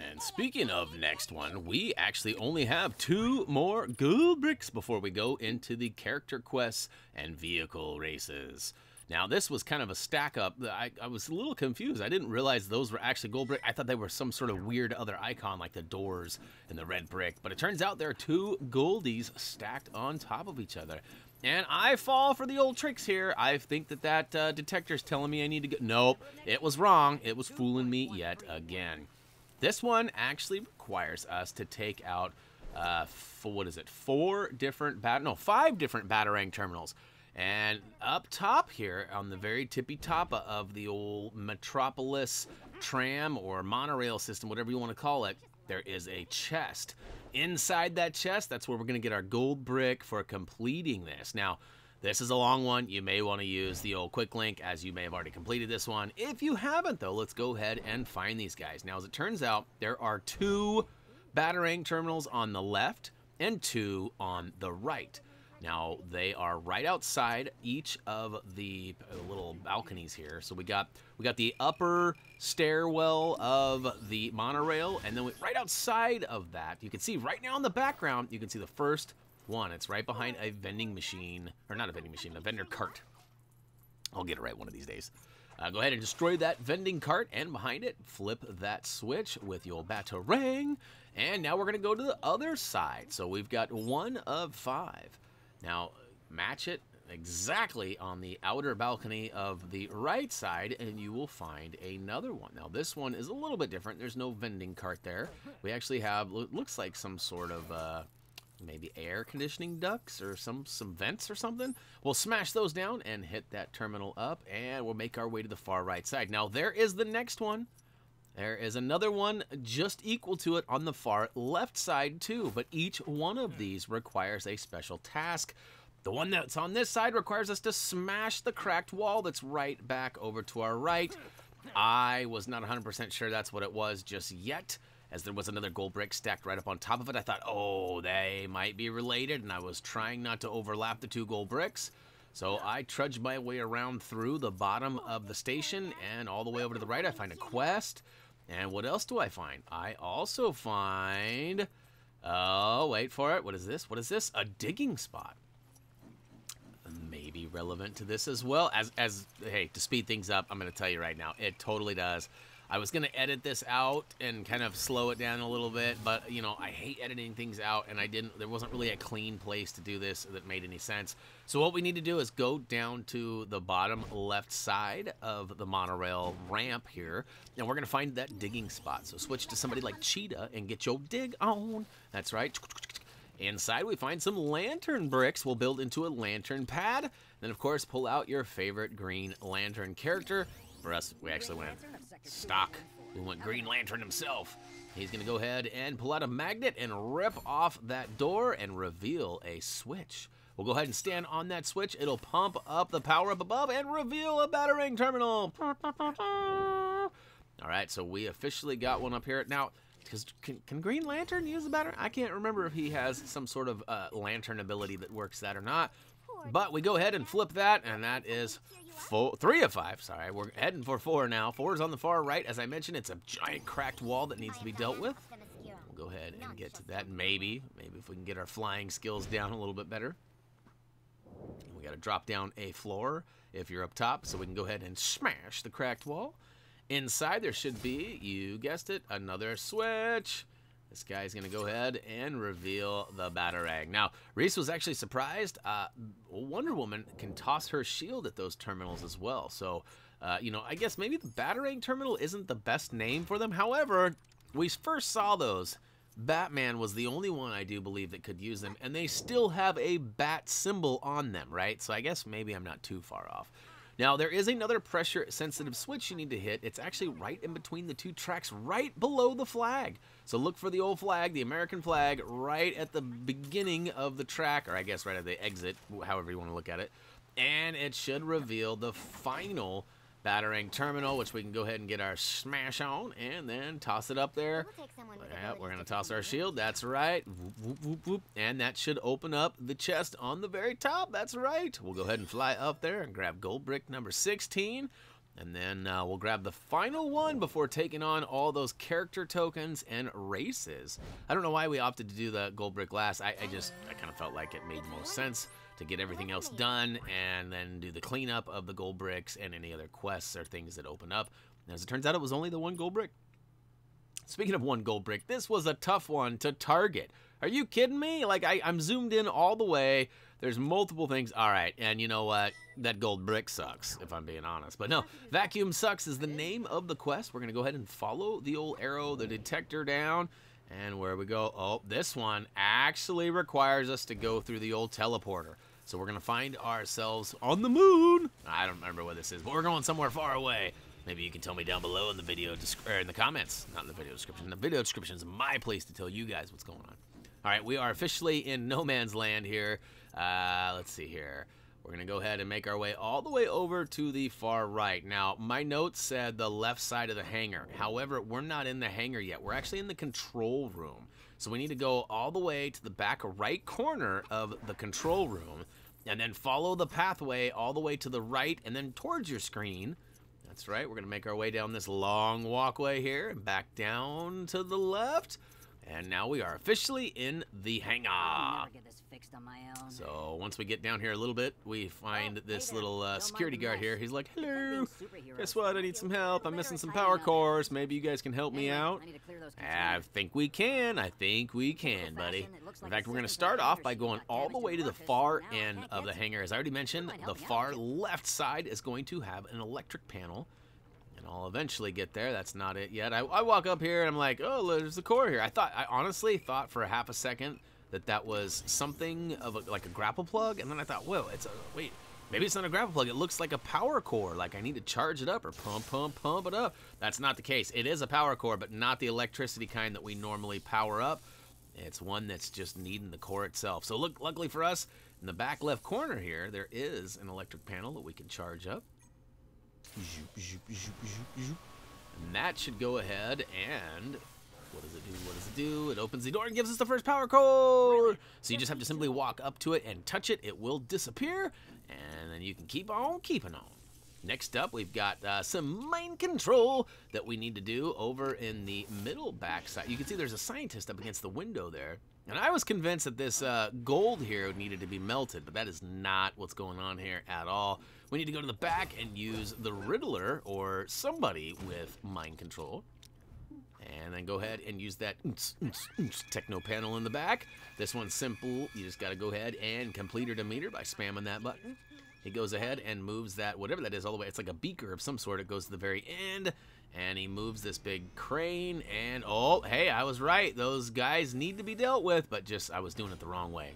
And speaking of next one, we actually only have 2 more gold bricks before we go into the character quests and vehicle races. Now, this was kind of a stack up. I was a little confused. I didn't realize those were actually gold brick. I thought they were some sort of weird other icon like the doors and the red brick. But it turns out there are 2 goldies stacked on top of each other. And I fall for the old tricks here. I think that detector's telling me I need to go. Nope, it was wrong. It was fooling me yet again. This one actually requires us to take out, what is it, 5 different Batarang terminals. And up top here, on the very tippy top of the old Metropolis tram or monorail system, whatever you want to call it, there is a chest. Inside that chest, that's where we're going to get our gold brick for completing this. Now, this is a long one. You may want to use the old quick link, as you may have already completed this one. If you haven't, though, let's go ahead and find these guys. Now, as it turns out, there are 2 Batarang terminals on the left and 2 on the right. Now, they are right outside each of the little balconies here. So we got the upper stairwell of the monorail, and then right outside of that, you can see right now in the background, you can see the first one. It's right behind a vending machine, or not a vending machine, a vendor cart. I'll get it right one of these days. Go ahead and destroy that vending cart, and behind it, flip that switch with your Batarang. And now we're going to go to the other side. So we've got 1 of 5. Now, match it exactly on the outer balcony of the right side, and you will find another one. Now, this one is a little bit different. There's no vending cart there. We actually have, looks like some sort of, maybe air conditioning ducts or some vents or something. We'll smash those down and hit that terminal up, and we'll make our way to the far right side. Now, there is the next one. There is another one just equal to it on the far left side too, but each one of these requires a special task. The one that's on this side requires us to smash the cracked wall that's right back over to our right. I was not 100% sure that's what it was just yet, as there was another gold brick stacked right up on top of it. I thought, oh, they might be related, and I was trying not to overlap the 2 gold bricks. So I trudged my way around through the bottom of the station, and all the way over to the right I find a quest. And what else do I find? I also find, oh, wait for it. What is this? What is this? A digging spot. Maybe relevant to this as well. Hey, to speed things up, I'm going to tell you right now, it totally does. I was going to edit this out and kind of slow it down a little bit, but, you know, I hate editing things out, and there wasn't really a clean place to do this that made any sense. So what we need to do is go down to the bottom left side of the monorail ramp here, and we're going to find that digging spot. So switch to somebody like Cheetah and get your dig on. That's right. Inside, we find some lantern bricks we'll build into a lantern pad. Then, of course, pull out your favorite Green Lantern character. For us, we actually went stock. We went Green Lantern himself. He's going to go ahead and pull out a magnet and rip off that door and reveal a switch. We'll go ahead and stand on that switch. It'll pump up the power up above and reveal a battering terminal. All right, so we officially got one up here. Now, can Green Lantern use the battery? I can't remember if he has some sort of lantern ability that works that or not. But we go ahead and flip that, and that is 3 of 5. Sorry, we're heading for 4 now. 4 is on the far right. As I mentioned, it's a giant cracked wall that needs to be dealt with. We'll go ahead and get to that. Maybe if we can get our flying skills down a little bit better. We got to drop down a floor if you're up top, so we can go ahead and smash the cracked wall. Inside, there should be, you guessed it, another switch. This guy's going to go ahead and reveal the Batarang. Now, Reese was actually surprised. Wonder Woman can toss her shield at those terminals as well. So, you know, I guess maybe the Batarang terminal isn't the best name for them. However, we first saw those. Batman was the only one, I do believe, that could use them. And they still have a bat symbol on them, right? So I guess maybe I'm not too far off. Now, there is another pressure-sensitive switch you need to hit. It's actually right in between the 2 tracks, right below the flag. So look for the old flag, the American flag, right at the beginning of the track, or I guess right at the exit, however you want to look at it. And it should reveal the final Batarang terminal, which we can go ahead and get our smash on, and then toss it up there. Yep, we're going to toss our shield. That's right. Whoop, whoop, whoop, whoop. And that should open up the chest on the very top. That's right. We'll go ahead and fly up there and grab gold brick number 16. And then we'll grab the final one before taking on all those character tokens and races. I don't know why we opted to do the gold brick last. I kind of felt like it made most sense to get everything else done and then do the cleanup of the gold bricks and any other quests or things that open up. And as it turns out, it was only the 1 gold brick. Speaking of 1 gold brick, this was a tough one to target. Are you kidding me? Like, I'm zoomed in all the way. There's multiple things. All right, and you know what? That gold brick sucks, if I'm being honest. But no, Vacuum Sucks is the name of the quest. We're going to go ahead and follow the old arrow, the detector down. And where we go, oh, this one actually requires us to go through the old teleporter. So we're going to find ourselves on the moon. I don't remember what this is, but we're going somewhere far away. Maybe you can tell me down below in the video, or in the comments, not in the video description. The video description is my place to tell you guys what's going on. All right, we are officially in no man's land here. Let's see here. We're going to go ahead and make our way all the way over to the far right. Now, my notes said the left side of the hangar. However, we're not in the hangar yet. We're actually in the control room. So we need to go all the way to the back right corner of the control room and then follow the pathway all the way to the right and then towards your screen. That's right. We're going to make our way down this long walkway here and back down to the left. And now we are officially in the hangar. I'll never get this fixed on my own. So once we get down here a little bit, we find this little security guard here. He's like, hello, guess what? I need some help. I'm missing some power cores. Maybe you guys can help me out. I think we can. I think we can, buddy. In fact, we're going to start off by going all the way to the far end of the hangar. As I already mentioned, the far left side is going to have an electric panel. And I'll eventually get there. That's not it yet. I walk up here and I'm like, oh, there's the core here. I honestly thought for a half a second that was something of like a grapple plug. And then I thought, whoa, wait, maybe it's not a grapple plug. It looks like a power core. Like I need to charge it up or pump it up. That's not the case. It is a power core, but not the electricity kind that we normally power up. It's one that's just needing the core itself. So look, luckily for us, in the back left corner here, there is an electric panel that we can charge up. And that should go ahead and what does it do? What does it do? It opens the door and gives us the first power core. So you just have to simply walk up to it and touch it. It will disappear, and then you can keep on keeping on. Next up, we've got some mind control that we need to do over in the middle back side. You can see there's a scientist up against the window there. And I was convinced that this gold here needed to be melted, but that is not what's going on here at all. We need to go to the back and use the Riddler or somebody with mind control. And then go ahead and use that techno panel in the back. This one's simple. You just got to go ahead and complete her to meter by spamming that button. He goes ahead and moves that, whatever that is, all the way. It's like a beaker of some sort. It goes to the very end. And he moves this big crane. And, oh, hey, I was right. Those guys need to be dealt with. But just, I was doing it the wrong way.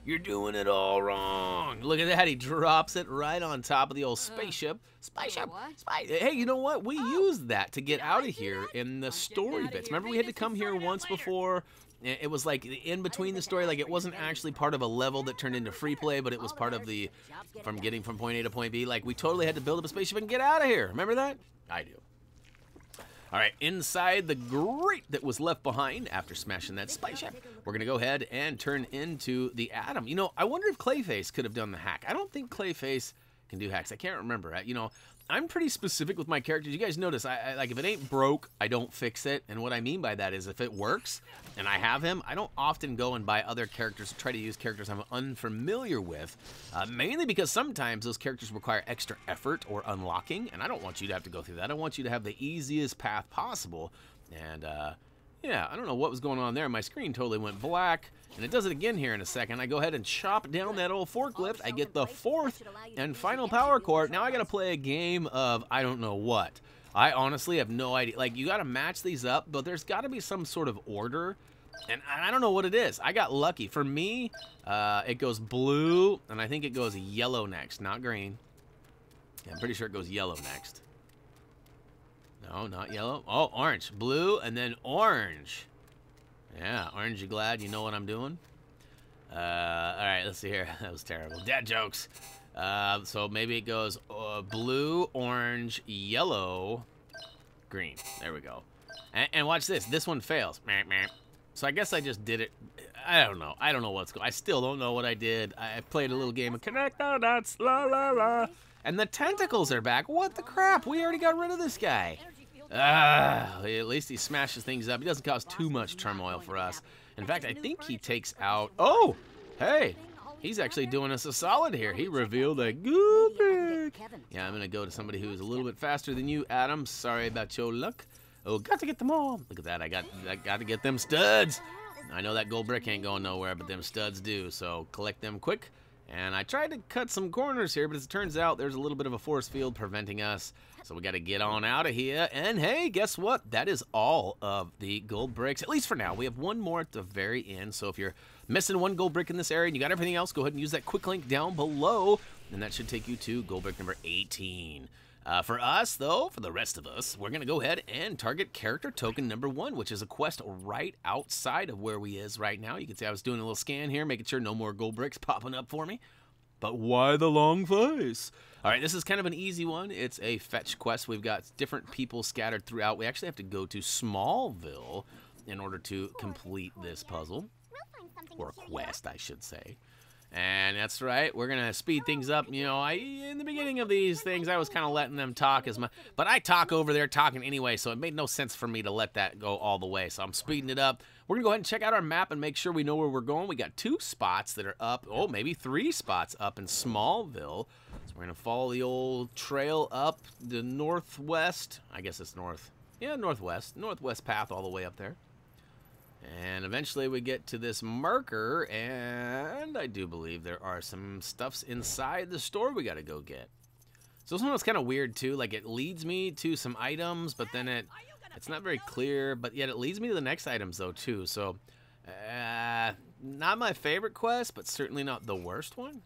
You're doing it all wrong. Look at that. He drops it right on top of the old spaceship. Hey, you know what? We used that to get out of here in the story bits. Remember we had to come here once before? It was like in between the story. Like it wasn't actually part of a level that turned into free play, but it was part of the from getting from point A to point B. Like we totally had to build up a spaceship and get out of here. Remember that? I do. All right, inside the grate that was left behind after smashing that spaceship, we're going to go ahead and turn into the Atom. You know, I wonder if Clayface could have done the hack. I don't think Clayface can do hacks. I can't remember. You know, I'm pretty specific with my characters. You guys notice, I like if it ain't broke, I don't fix it. And what I mean by that is if it works and I have him, I don't often go and buy other characters to try to use characters I'm unfamiliar with, mainly because sometimes those characters require extra effort or unlocking, and I don't want you to have to go through that. I want you to have the easiest path possible. And yeah, I don't know what was going on there. My screen totally went black, and it does it again here in a second. I go ahead and chop down that old forklift. I get the fourth and final power core. Now I got to play a game of I don't know what. I honestly have no idea. Like, you got to match these up, but there's got to be some sort of order, and I don't know what it is. I got lucky. For me, it goes blue, and I think it goes yellow next, not green. Yeah, I'm pretty sure it goes yellow next. No, not yellow. Oh, orange. Blue, and then orange. Yeah, orange, you glad you know what I'm doing? All right, let's see here. That was terrible. Dad jokes. So maybe it goes blue, orange, yellow, green. There we go. And watch this. This one fails. So I guess I just did it. I don't know. I don't know what's going on. I still don't know what I did. I played a little game of connect the dots, la la la. And the tentacles are back. What the crap? We already got rid of this guy. At least he smashes things up. He doesn't cause too much turmoil for us. In fact, I think he takes out... Oh, hey. He's actually doing us a solid here. He revealed a Golbrick. Yeah, I'm going to go to somebody who's a little bit faster than you, Adam. Sorry about your luck. Oh, got to get them all. Look at that. I got to get them studs. I know that Golbrick ain't going nowhere, but them studs do. So collect them quick. And I tried to cut some corners here, but as it turns out, there's a little bit of a force field preventing us. So we got to get on out of here. And hey, guess what? That is all of the gold bricks, at least for now. We have one more at the very end. So if you're missing one gold brick in this area and you got everything else, go ahead and use that quick link down below. And that should take you to gold brick number 18. For us, though, for the rest of us, we're going to go ahead and target character token number 1, which is a quest right outside of where we is right now. You can see I was doing a little scan here, making sure no more gold bricks popping up for me. But why the long face? All right, this is kind of an easy one. It's a fetch quest. We've got different people scattered throughout. We actually have to go to Smallville in order to complete this puzzle. Or quest, I should say. And that's right, we're going to speed things up. You know, in the beginning of these things, I was kind of letting them talk as much. But I talk over there talking anyway, so it made no sense for me to let that go all the way. So I'm speeding it up. We're going to go ahead and check out our map and make sure we know where we're going. We got 2 spots that are up. Oh, maybe 3 spots up in Smallville. So we're going to follow the old trail up the northwest. I guess it's north. Yeah, northwest. Northwest path all the way up there. And eventually we get to this marker, and I do believe there are some stuffs inside the store we got to go get. So this one was kind of weird too, like it leads me to some items, but then it's not very clear, but yet it leads me to the next items though too. So not my favorite quest, but certainly not the worst one.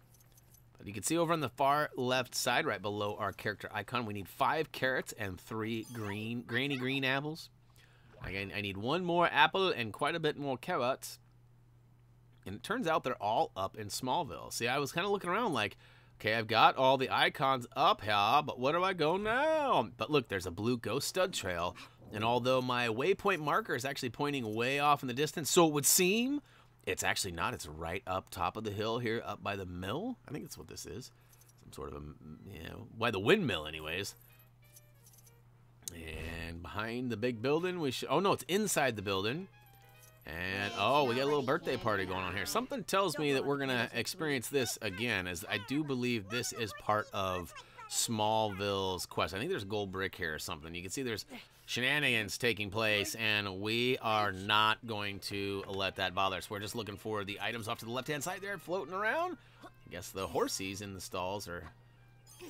But you can see over on the far left side, right below our character icon, we need 5 carrots and 3 granny green apples. Again, I need 1 more apple and quite a bit more carrots. And it turns out they're all up in Smallville. See, I was kind of looking around like, okay, I've got all the icons up here, but where do I go now? But look, there's a blue ghost stud trail. And although my waypoint marker is actually pointing way off in the distance, so it would seem, it's actually not. It's right up top of the hill here, up by the mill. I think that's what this is. Some sort of a, you know, by the windmill anyways. And behind the big building, oh no, it's inside the building. And, oh, we got a little birthday party going on here. Something tells me that we're going to experience this again, as I do believe this is part of Smallville's quest. I think there's gold brick here or something. You can see there's shenanigans taking place, and we are not going to let that bother us. We're just looking for the items off to the left-hand side there floating around. I guess the horsies in the stalls are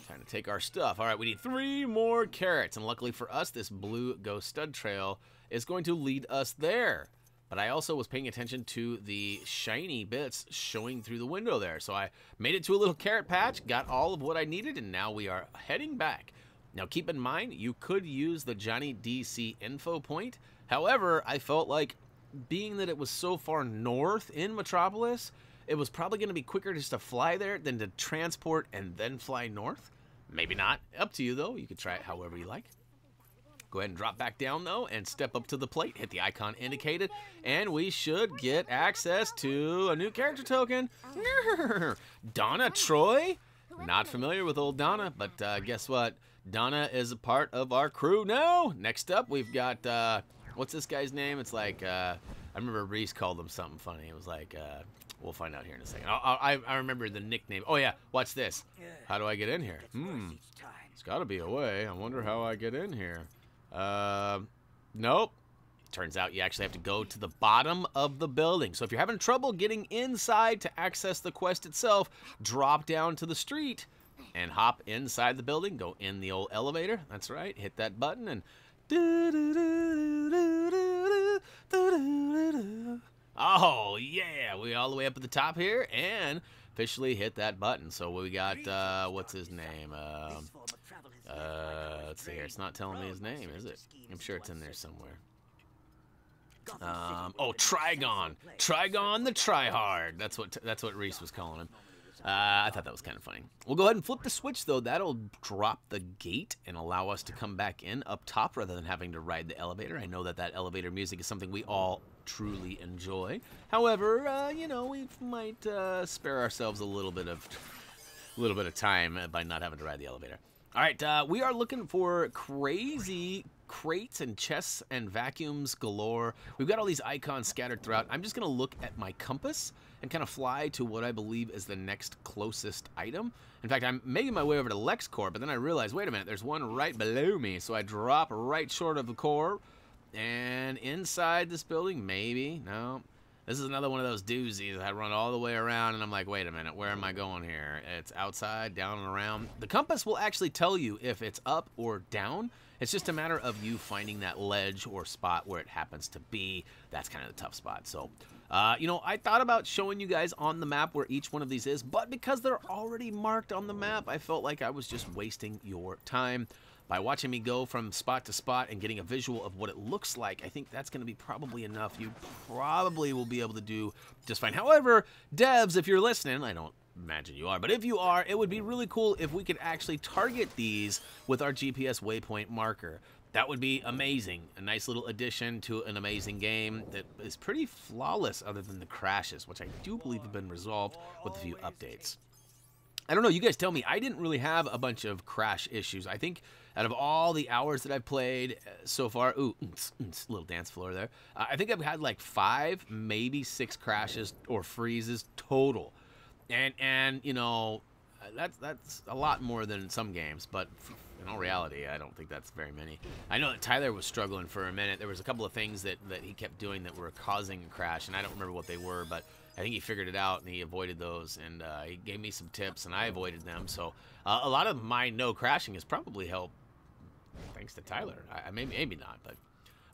trying to take our stuff. All right, we need 3 more carrots, and luckily for us, this blue ghost stud trail is going to lead us there. But I also was paying attention to the shiny bits showing through the window there. So I made it to a little carrot patch, got all of what I needed, and now we are heading back. Now keep in mind, you could use the Johnny DC info point. However, I felt like being that it was so far north in Metropolis, it was probably going to be quicker just to fly there than to transport and then fly north. Maybe not. Up to you, though. You could try it however you like. Go ahead and drop back down, though, and step up to the plate. Hit the icon indicated, and we should get access to a new character token. Donna Troy. Not familiar with old Donna, but guess what? Donna is a part of our crew now. Next up, we've got, what's this guy's name? It's like, I remember Reese called him something funny. It was like, we'll find out here in a second. I remember the nickname. Oh, yeah, watch this. How do I get in here? It's got to be a way. I wonder how I get in here. Nope. Turns out you actually have to go to the bottom of the building. So if you're having trouble getting inside to access the quest itself, drop down to the street and hop inside the building. Go in the old elevator. That's right. Hit that button and... Oh, yeah. We all the way up at the top here and officially hit that button. So we got, what's his name? Let's see here. It's not telling me his name, is it? I'm sure it's in there somewhere. Oh, Trigon. Trigon the Tryhard. That's what Reese was calling him. I thought that was kind of funny. We'll go ahead and flip the switch, though. That'll drop the gate and allow us to come back in up top rather than having to ride the elevator. I know that elevator music is something we all truly enjoy. However, you know, we might spare ourselves a little bit of time by not having to ride the elevator. All right, we are looking for crazy crates and chests and vacuums galore. We've got all these icons scattered throughout. I'm just going to look at my compass and kind of fly to what I believe is the next closest item. In fact, I'm making my way over to LexCorp, but then I realized, wait a minute, there's one right below me. So I drop right short of the core, and inside this building, maybe, no. This is another one of those doozies. I run all the way around, and I'm like, wait a minute, where am I going here? It's outside, down, and around. The compass will actually tell you if it's up or down. It's just a matter of you finding that ledge or spot where it happens to be. That's kind of the tough spot. So, you know, I thought about showing you guys on the map where each one of these is, but because they're already marked on the map, I felt like I was just wasting your time. By watching me go from spot to spot and getting a visual of what it looks like, I think that's going to be probably enough. You probably will be able to do just fine. However, devs, if you're listening, I don't imagine you are, but if you are, it would be really cool if we could actually target these with our GPS waypoint marker. That would be amazing. A nice little addition to an amazing game that is pretty flawless other than the crashes, which I do believe have been resolved with a few updates. I don't know, you guys tell me. I didn't really have a bunch of crash issues. I think out of all the hours that I've played so far, ooh, little dance floor there. I think I've had like 5, maybe 6 crashes or freezes total. And you know, that's a lot more than some games, but in all reality, I don't think that's very many. I know that Tyler was struggling for a minute. There was a couple of things that he kept doing that were causing a crash, and I don't remember what they were, but I think he figured it out and he avoided those, and he gave me some tips and I avoided them. So a lot of my no crashing has probably helped thanks to Tyler. Maybe not, but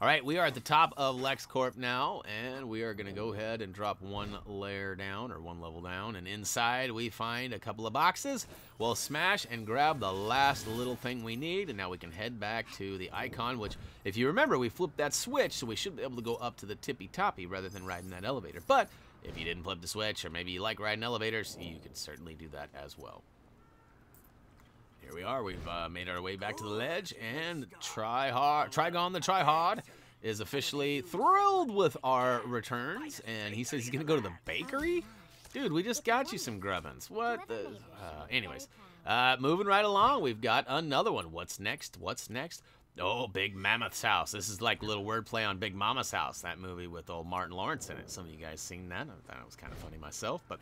all right, we are at the top of LexCorp now, and we are going to go ahead and drop one layer down, or one level down, and inside we find a couple of boxes. We'll smash and grab the last little thing we need, and now we can head back to the icon, which, if you remember, we flipped that switch, so we should be able to go up to the tippy-toppy rather than riding that elevator. But if you didn't flip the switch, or maybe you like riding elevators, you can certainly do that as well. Here we are. We've made our way back to the ledge, and Trigon the Tryhard is officially thrilled with our returns, and he says he's gonna go to the bakery. Dude, we just got you some grubbins. What the? Anyways, moving right along, we've got another one. What's next? What's next? Oh, Big Mammoth's house. This is like a little wordplay on Big Mama's house, that movie with old Martin Lawrence in it. Some of you guys seen that. I thought it was kind of funny myself. But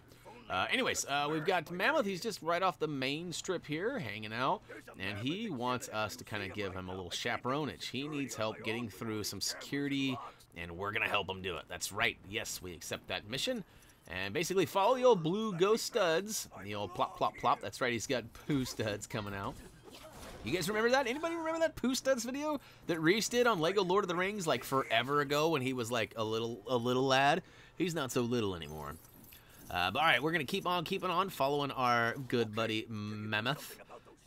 anyways, we've got Mammoth. He's just right off the main strip here, hanging out. And he wants us to kind of give him a little chaperonage. He needs help getting through some security, and we're going to help him do it. That's right. Yes, we accept that mission. And basically follow the old blue ghost studs. The old plop, plop, plop. That's right, he's got poo studs coming out. You guys remember that? Anybody remember that Pooh Studs video that Reese did on Lego Lord of the Rings like forever ago when he was like a little lad? He's not so little anymore. But all right, we're going to keep on keeping on following our good buddy Mammoth.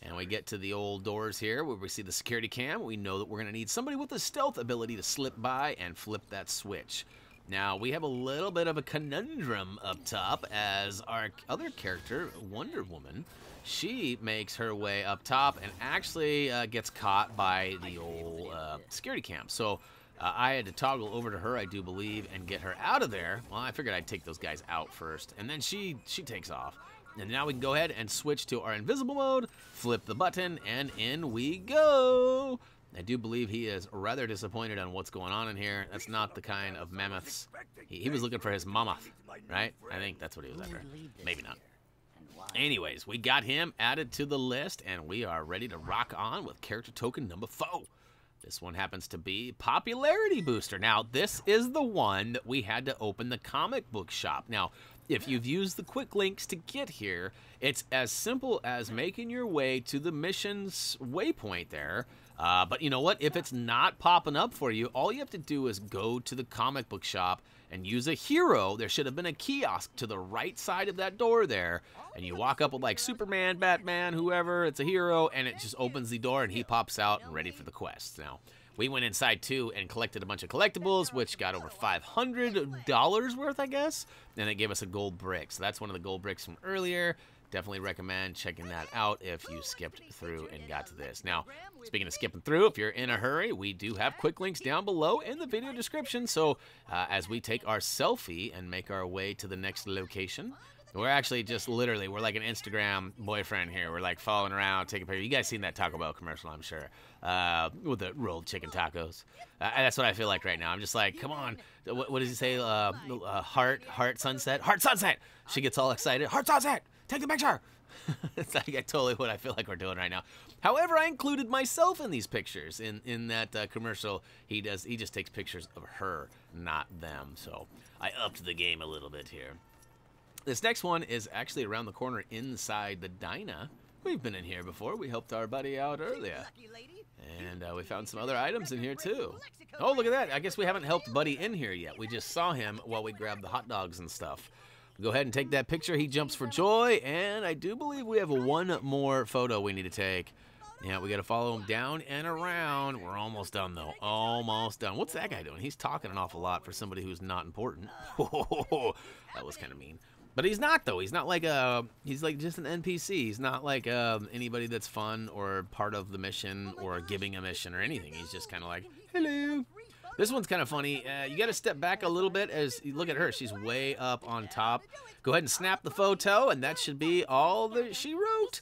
And we get to the old doors here where we see the security cam. We know that we're going to need somebody with the stealth ability to slip by and flip that switch. Now, we have a little bit of a conundrum up top as our other character, Wonder Woman, she makes her way up top and actually gets caught by the old security cam. So I had to toggle over to her, I do believe, and get her out of there. Well, I figured I'd take those guys out first, and then she takes off. And now we can go ahead and switch to our invisible mode, flip the button, and in we go. I do believe he is rather disappointed on what's going on in here. That's not the kind of mammoths. He was looking for his mammoth, right? I think that's what he was after. Maybe not. Anyways, we got him added to the list, and we are ready to rock on with character token number 4. This one happens to be Popularity Booster. Now, this is the one that we had to open the comic book shop. Now, if you've used the quick links to get here, it's as simple as making your way to the mission's waypoint there. But you know what? If it's not popping up for you, all you have to do is go to the comic book shop and use a hero. There should have been a kiosk to the right side of that door there. And you walk up with like Superman, Batman, whoever, it's a hero, and it just opens the door and he pops out and ready for the quest. Now, we went inside too and collected a bunch of collectibles, which got over $500 worth, I guess. And it gave us a gold brick. So that's one of the gold bricks from earlier. Definitely recommend checking that out if you skipped through and got to this. Now, speaking of skipping through, if you're in a hurry, we do have quick links down below in the video description. So as we take our selfie and make our way to the next location, we're actually just literally, we're like an Instagram boyfriend here. We're like following around, taking pictures. You guys seen that Taco Bell commercial, I'm sure, with the rolled chicken tacos. That's what I feel like right now. I'm just like, come on. What does he say? Heart sunset? Heart sunset! She gets all excited. Heart sunset! Take the picture! It's like totally what I feel like we're doing right now. However, I included myself in these pictures. In that commercial, he just takes pictures of her, not them. So I upped the game a little bit here. This next one is actually around the corner inside the Dyna. We've been in here before. We helped our buddy out earlier. And we found some other items in here too. Oh, look at that. I guess we haven't helped Buddy in here yet. We just saw him while we grabbed the hot dogs and stuff. Go ahead and take that picture. He jumps for joy. And I do believe we have one more photo we need to take. Yeah, we got to follow him down and around. We're almost done, though. Almost done. What's that guy doing? He's talking an awful lot for somebody who's not important. That was kind of mean. But he's not, though. He's not like he's like just an NPC. He's not like anybody that's fun or part of the mission or giving a mission or anything. He's just kind of like, hello. This one's kind of funny. You got to step back a little bit as you look at her. She's way up on top. Go ahead and snap the photo, and that should be all that she wrote.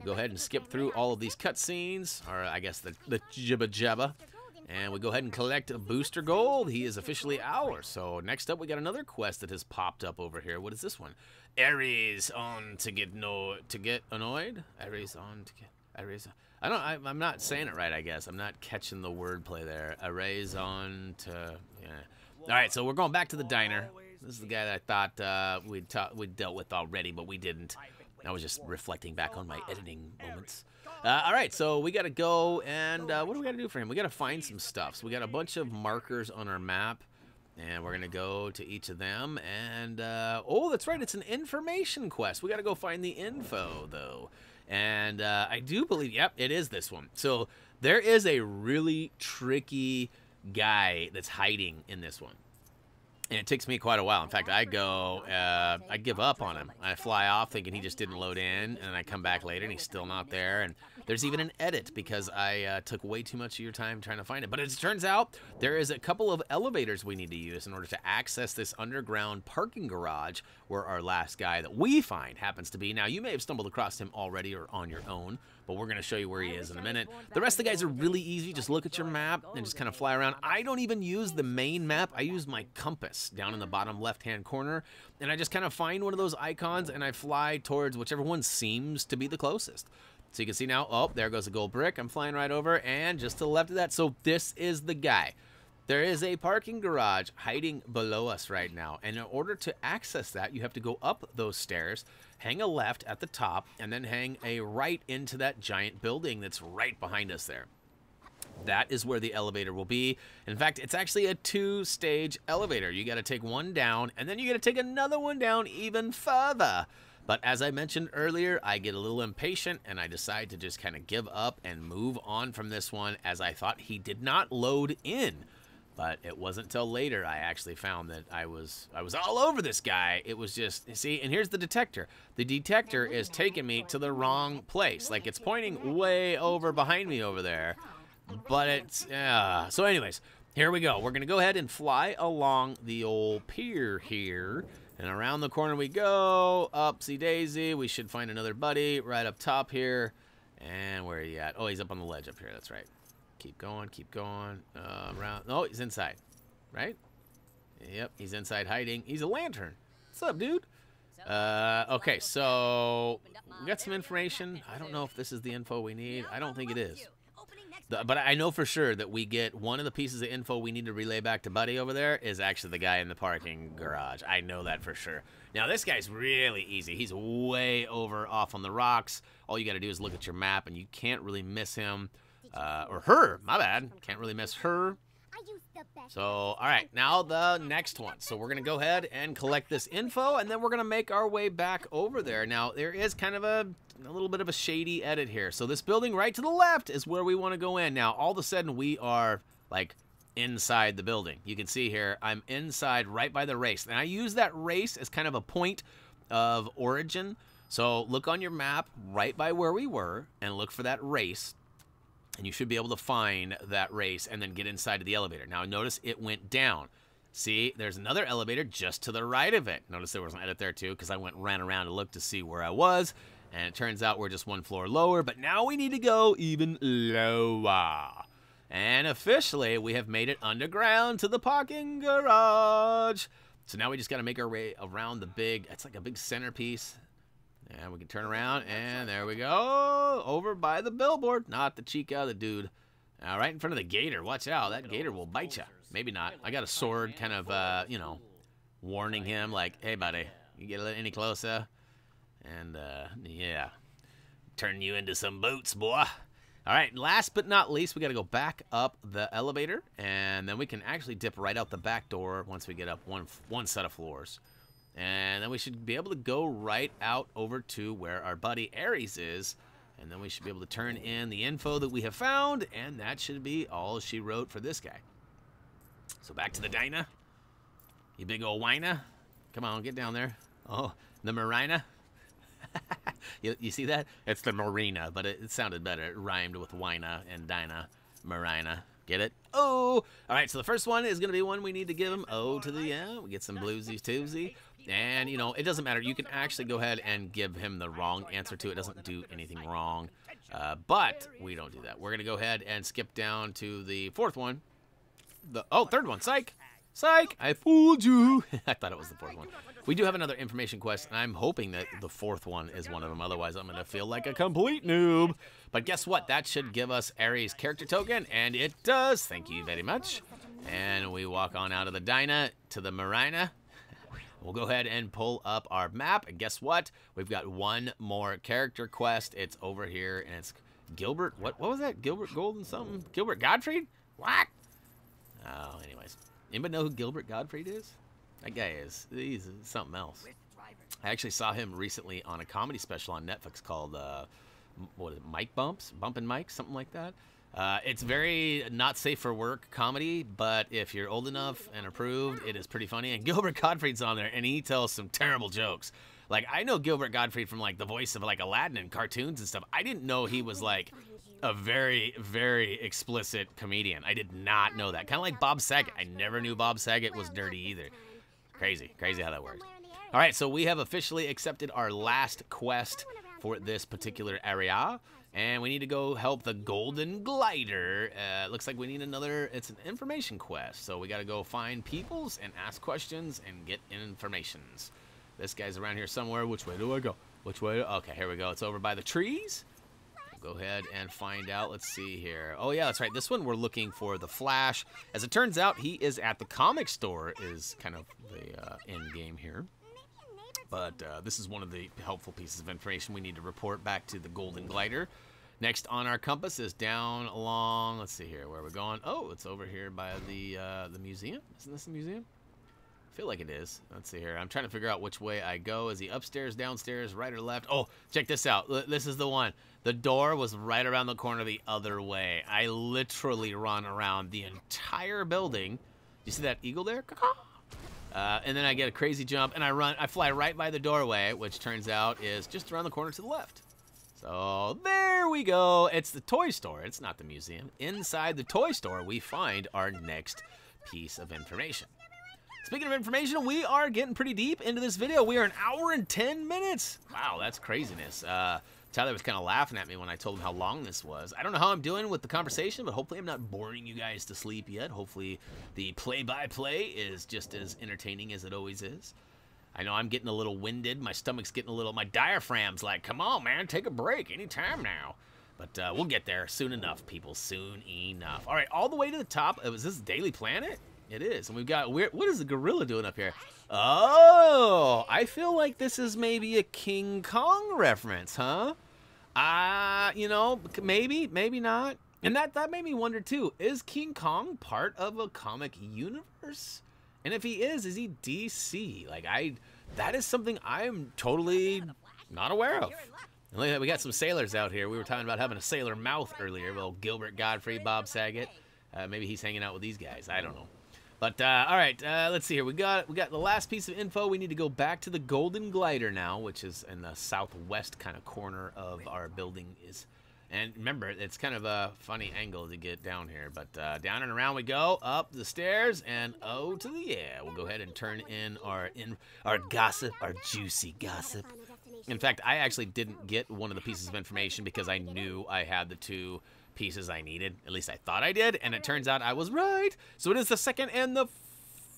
Go ahead and skip through all of these cutscenes, or I guess the jibba jabba. And we go ahead and collect a booster gold. He is officially ours. So next up, we got another quest that has popped up over here. What is this one? Ares on to get annoyed. Ares on to get Ares. I'm not saying it right. I guess I'm not catching the wordplay there. Ares on to yeah. All right, so we're going back to the diner. This is the guy that I thought we'd dealt with already, but we didn't. I was just reflecting back on my editing moments. All right, so we got to go and what do we got to do for him? We got to find some stuff. So we got a bunch of markers on our map, and we're going to go to each of them. And, oh, that's right, it's an information quest. We got to go find the info, though. And I do believe, yep, it is this one. So there is a really tricky guy that's hiding in this one. And it takes me quite a while. In fact, I give up on him. I fly off thinking he just didn't load in, and I come back later, and he's still not there. And There's even an edit because I took way too much of your time trying to find it. But it turns out there is a couple of elevators we need to use in order to access this underground parking garage where our last guy that we find happens to be. Now, you may have stumbled across him already or on your own, but we're going to show you where he is in a minute. The rest of the guys are really easy. Just look at your map and just kind of fly around. I don't even use the main map. I use my compass down in the bottom left-hand corner, and I just kind of find one of those icons, and I fly towards whichever one seems to be the closest. So you can see now, oh, there goes a gold brick. I'm flying right over, and just to the left of that, so this is the guy. There is a parking garage hiding below us right now, and in order to access that, you have to go up those stairs, hang a left at the top, and then hang a right into that giant building that's right behind us there. That is where the elevator will be. In fact, it's actually a 2-stage elevator. You got to take one down, and then you got to take another one down even further. But as I mentioned earlier, I get a little impatient, and I decide to just kind of give up and move on from this one, as I thought he did not load in. But it wasn't until later I actually found that I was all over this guy. It was just, see, and here's the detector. The detector is taking me to the wrong place. Like, it's pointing way over behind me over there. But it's, so anyways, here we go. We're going to go ahead and fly along the old pier here. And around the corner we go. Upsy daisy. We should find another buddy right up top here. And where are you at? Oh, he's up on the ledge up here. That's right. Keep going, keep going. Around. Oh, he's inside. Right? Yep, he's inside hiding. He's a lantern. What's up, dude? Okay, so we got some information. I don't know if this is the info we need. I don't think it is. But I know for sure that we get one of the pieces of info we need to relay back to Buddy over there is actually the guy in the parking garage. I know that for sure. Now, this guy's really easy. He's way over off on the rocks. All you got to do is look at your map, and you can't really miss him. Or her, my bad. Can't really miss her. So, all right, now the next one. So we're going to go ahead and collect this info, and then we're going to make our way back over there. Now, there is kind of a little bit of a shady edit here. So this building right to the left is where we want to go in. Now, all of a sudden, we are, like, inside the building. You can see here, I'm inside right by the race. And I use that race as kind of a point of origin. So look on your map right by where we were and look for that race. And you should be able to find that race and then get inside of the elevator. Now, notice it went down. See, there's another elevator just to the right of it. Notice there was an edit there, too, because I ran around to look to see where I was. And it turns out we're just one floor lower. But now we need to go even lower. And officially, we have made it underground to the parking garage. So now we just got to make our way around the big, it's like a big centerpiece. And we can turn around, and there we go. Over by the billboard. Not the Chica, the dude. Right in front of the gator. Watch out. That gator will bite you. Maybe not. I got a sword kind of, you know, warning him like, hey, buddy, you get any closer? And, yeah. Turn you into some boots, boy. All right, last but not least, we got to go back up the elevator, and then we can actually dip right out the back door once we get up one set of floors. And then we should be able to go right out over to where our buddy Aries is. And then we should be able to turn in the info that we have found. And that should be all she wrote for this guy. So back to the diner. You big old whiner. Come on, get down there. Oh, the marina. you see that? It's the marina, but it sounded better. It rhymed with whiner and dina. Marina. Get it? Oh! All right, so the first one is going to be one we need to give him. Oh, to the, yeah. We get some bluesy toosy. And, you know, it doesn't matter. You can actually go ahead and give him the wrong answer to it. It doesn't do anything wrong. But we don't do that. We're going to go ahead and skip down to the fourth one. Third one. Psych! Psych! I fooled you! I thought it was the fourth one. We do have another information quest, and I'm hoping that the fourth one is one of them. Otherwise, I'm going to feel like a complete noob. But guess what? That should give us Aries' character token, and it does. Thank you very much. And we walk on out of the diner to the marina. We'll go ahead and pull up our map, and guess what? We've got one more character quest. It's over here, and it's Gilbert. What was that? Gilbert Golden something? Gilbert Gottfried? What? Oh, anyways. Anybody know who Gilbert Gottfried is? That guy he's something else. I actually saw him recently on a comedy special on Netflix called, what is it, Mike Bumps? Bumpin' Mike? Something like that. It's very not safe for work comedy, but if you're old enough and approved, it is pretty funny. And Gilbert Gottfried's on there, and he tells some terrible jokes. Like, I know Gilbert Gottfried from, like, the voice of, like, Aladdin and cartoons and stuff. I didn't know he was, like, a very, very explicit comedian. I did not know that. Kind of like Bob Saget. I never knew Bob Saget was dirty either. Crazy. Crazy how that works. All right, so we have officially accepted our last quest for this particular area. And we need to go help the Golden Glider. Looks like we need another, it's an information quest. So we got to go find peoples and ask questions and get informations. This guy's around here somewhere. Which way do I go? Which way? Okay, here we go. It's over by the trees. We'll go ahead and find out. Let's see here. Oh, yeah, that's right. This one we're looking for the Flash. As it turns out, he is at the comic store is kind of the end game here. But this is one of the helpful pieces of information we need to report back to the Golden Glider. Next on our compass is down along, let's see here, where we're going. Oh, it's over here by the museum. Isn't this a museum? I feel like it is. Let's see here. I'm trying to figure out which way I go. Is he upstairs, downstairs, right or left? Oh, check this out. This is the one. The door was right around the corner the other way. I literally run around the entire building. You see that eagle there? And then I get a crazy jump, and I fly right by the doorway, which turns out is just around the corner to the left. So there we go. It's the toy store. It's not the museum. Inside the toy store, we find our next piece of information. Speaking of information, we are getting pretty deep into this video. We are an hour and 10 minutes. Wow, that's craziness. Tyler was kind of laughing at me when I told him how long this was. I don't know how I'm doing with the conversation, but hopefully I'm not boring you guys to sleep yet. Hopefully the play-by-play is just as entertaining as it always is. I know I'm getting a little winded. My stomach's getting a little, my diaphragm's like, come on, man, take a break anytime now. But we'll get there soon enough, people, soon enough. All right, all the way to the top. Is this Daily Planet? It is. And we've got, what is the gorilla doing up here? Oh, I feel like this is maybe a King Kong reference, huh? You know, maybe not. And that made me wonder, too. Is King Kong part of a comic universe? And if he is he DC? Like, that is something I'm totally not aware of. And look at that, we got some sailors out here. We were talking about having a sailor mouth earlier. Well, Gilbert Gottfried, Bob Saget. Maybe he's hanging out with these guys. I don't know. But, all right, let's see here. We got the last piece of info. We need to go back to the Golden Glider now, which is in the southwest kind of corner of our building. And remember, it's kind of a funny angle to get down here. But down and around we go, up the stairs, and oh to the yeah. We'll go ahead and turn in our gossip, our juicy gossip. In fact, I actually didn't get one of the pieces of information because I knew I had the two pieces I needed. At least I thought I did, and it turns out I was right. So it is the second and the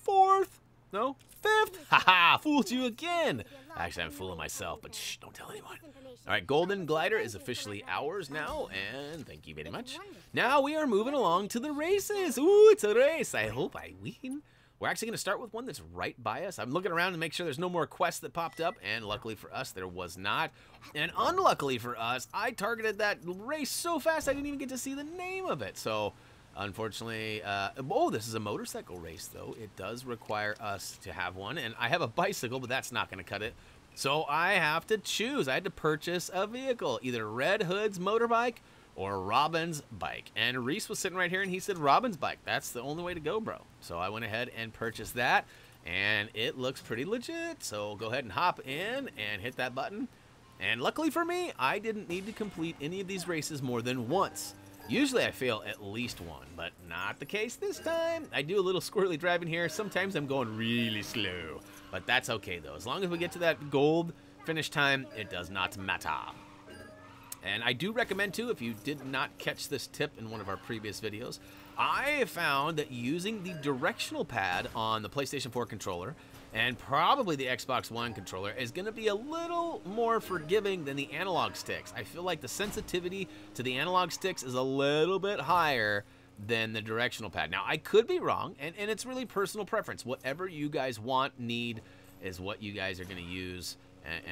fourth. No, fifth. Haha, fooled you again. Actually, I'm fooling myself, but shh, don't tell anyone. All right, Golden Glider is officially ours now, and thank you very much. Now we are moving along to the races. Ooh, it's a race. I hope I win. We're actually going to start with one that's right by us. I'm looking around to make sure there's no more quests that popped up, and luckily for us, there was not. And unluckily for us, I targeted that race so fast I didn't even get to see the name of it. So, unfortunately, oh, this is a motorcycle race, though. It does require us to have one, and I have a bicycle, but that's not going to cut it. So I have to choose. I had to purchase a vehicle, either Red Hood's motorbike or Robin's bike. And Reese was sitting right here, and he said Robin's bike. That's the only way to go, bro. So I went ahead and purchased that, and it looks pretty legit. So go ahead and hop in and hit that button. And luckily for me, I didn't need to complete any of these races more than once. Usually I fail at least one, but not the case this time. I do a little squirrely driving here. Sometimes I'm going really slow, but that's okay, though. As long as we get to that gold finish time, it does not matter. And I do recommend, too, if you did not catch this tip in one of our previous videos, I found that using the directional pad on the PlayStation 4 controller and probably the Xbox One controller is going to be a little more forgiving than the analog sticks. I feel like the sensitivity to the analog sticks is a little bit higher than the directional pad. Now, I could be wrong, and it's really personal preference. Whatever you guys want, need, is what you guys are going to use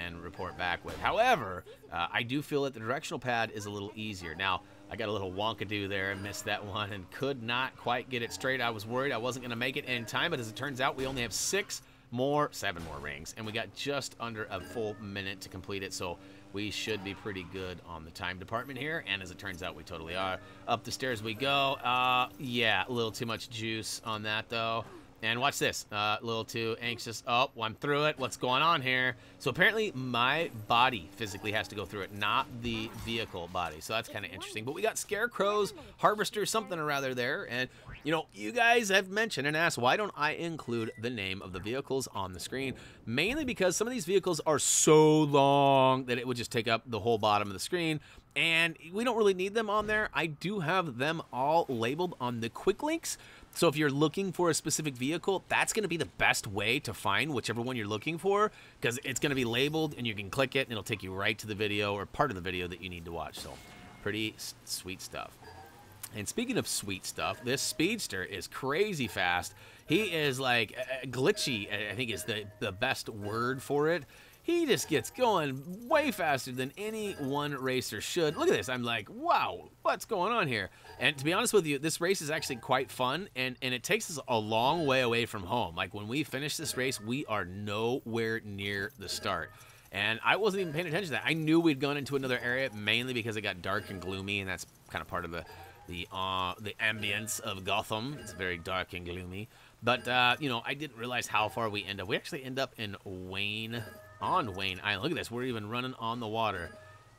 and report back with. However, I do feel that the directional pad is a little easier. Now, I got a little wonkadoo there and missed that one and could not quite get it straight. I was worried I wasn't going to make it in time, but as it turns out, we only have 7 more rings, and we got just under a full minute to complete it, so we should be pretty good on the time department here, and as it turns out, we totally are. Up the stairs we go. Yeah, a little too much juice on that, though. And watch this. A little too anxious. Oh, I'm through it. What's going on here? So apparently my body physically has to go through it, not the vehicle body. So that's kind of interesting. But we got scarecrows, harvesters, something or other there. And, you know, you guys have mentioned and asked, why don't I include the name of the vehicles on the screen? Mainly because some of these vehicles are so long that it would just take up the whole bottom of the screen. And we don't really need them on there. I do have them all labeled on the quick links. So if you're looking for a specific vehicle, that's going to be the best way to find whichever one you're looking for, because it's going to be labeled and you can click it and it'll take you right to the video or part of the video that you need to watch. So pretty sweet stuff. And speaking of sweet stuff, this speedster is crazy fast. He is like glitchy, I think is the best word for it. He just gets going way faster than any one racer should. Look at this. I'm like, wow, what's going on here? And to be honest with you, this race is actually quite fun, and it takes us a long way away from home. Like, when we finish this race, we are nowhere near the start. And I wasn't even paying attention to that. I knew we'd gone into another area, mainly because it got dark and gloomy, and that's kind of part of the ambience of Gotham. It's very dark and gloomy. But, you know, I didn't realize how far we end up. We actually end up in Wayne Island. Look at this. We're even running on the water.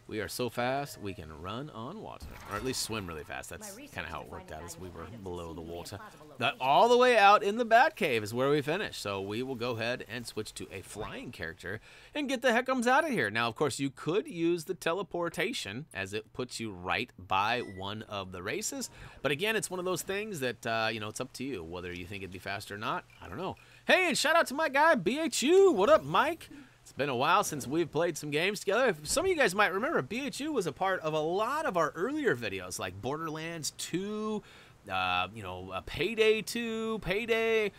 We are so fast, we can run on water. Or at least swim really fast. That's kind of how it worked out, as we were below the water. But all the way out in the Batcave is where we finished. So we will go ahead and switch to a flying character and get the heckums out of here. Now, of course, you could use the teleportation, as it puts you right by one of the races. But again, it's one of those things that, you know, it's up to you whether you think it'd be fast or not. I don't know. Hey, and shout out to my guy, BHU. What up, Mike? It's been a while since we've played some games together. Some of you guys might remember, BHU was a part of a lot of our earlier videos, like Borderlands 2, you know, Payday 2, Payday.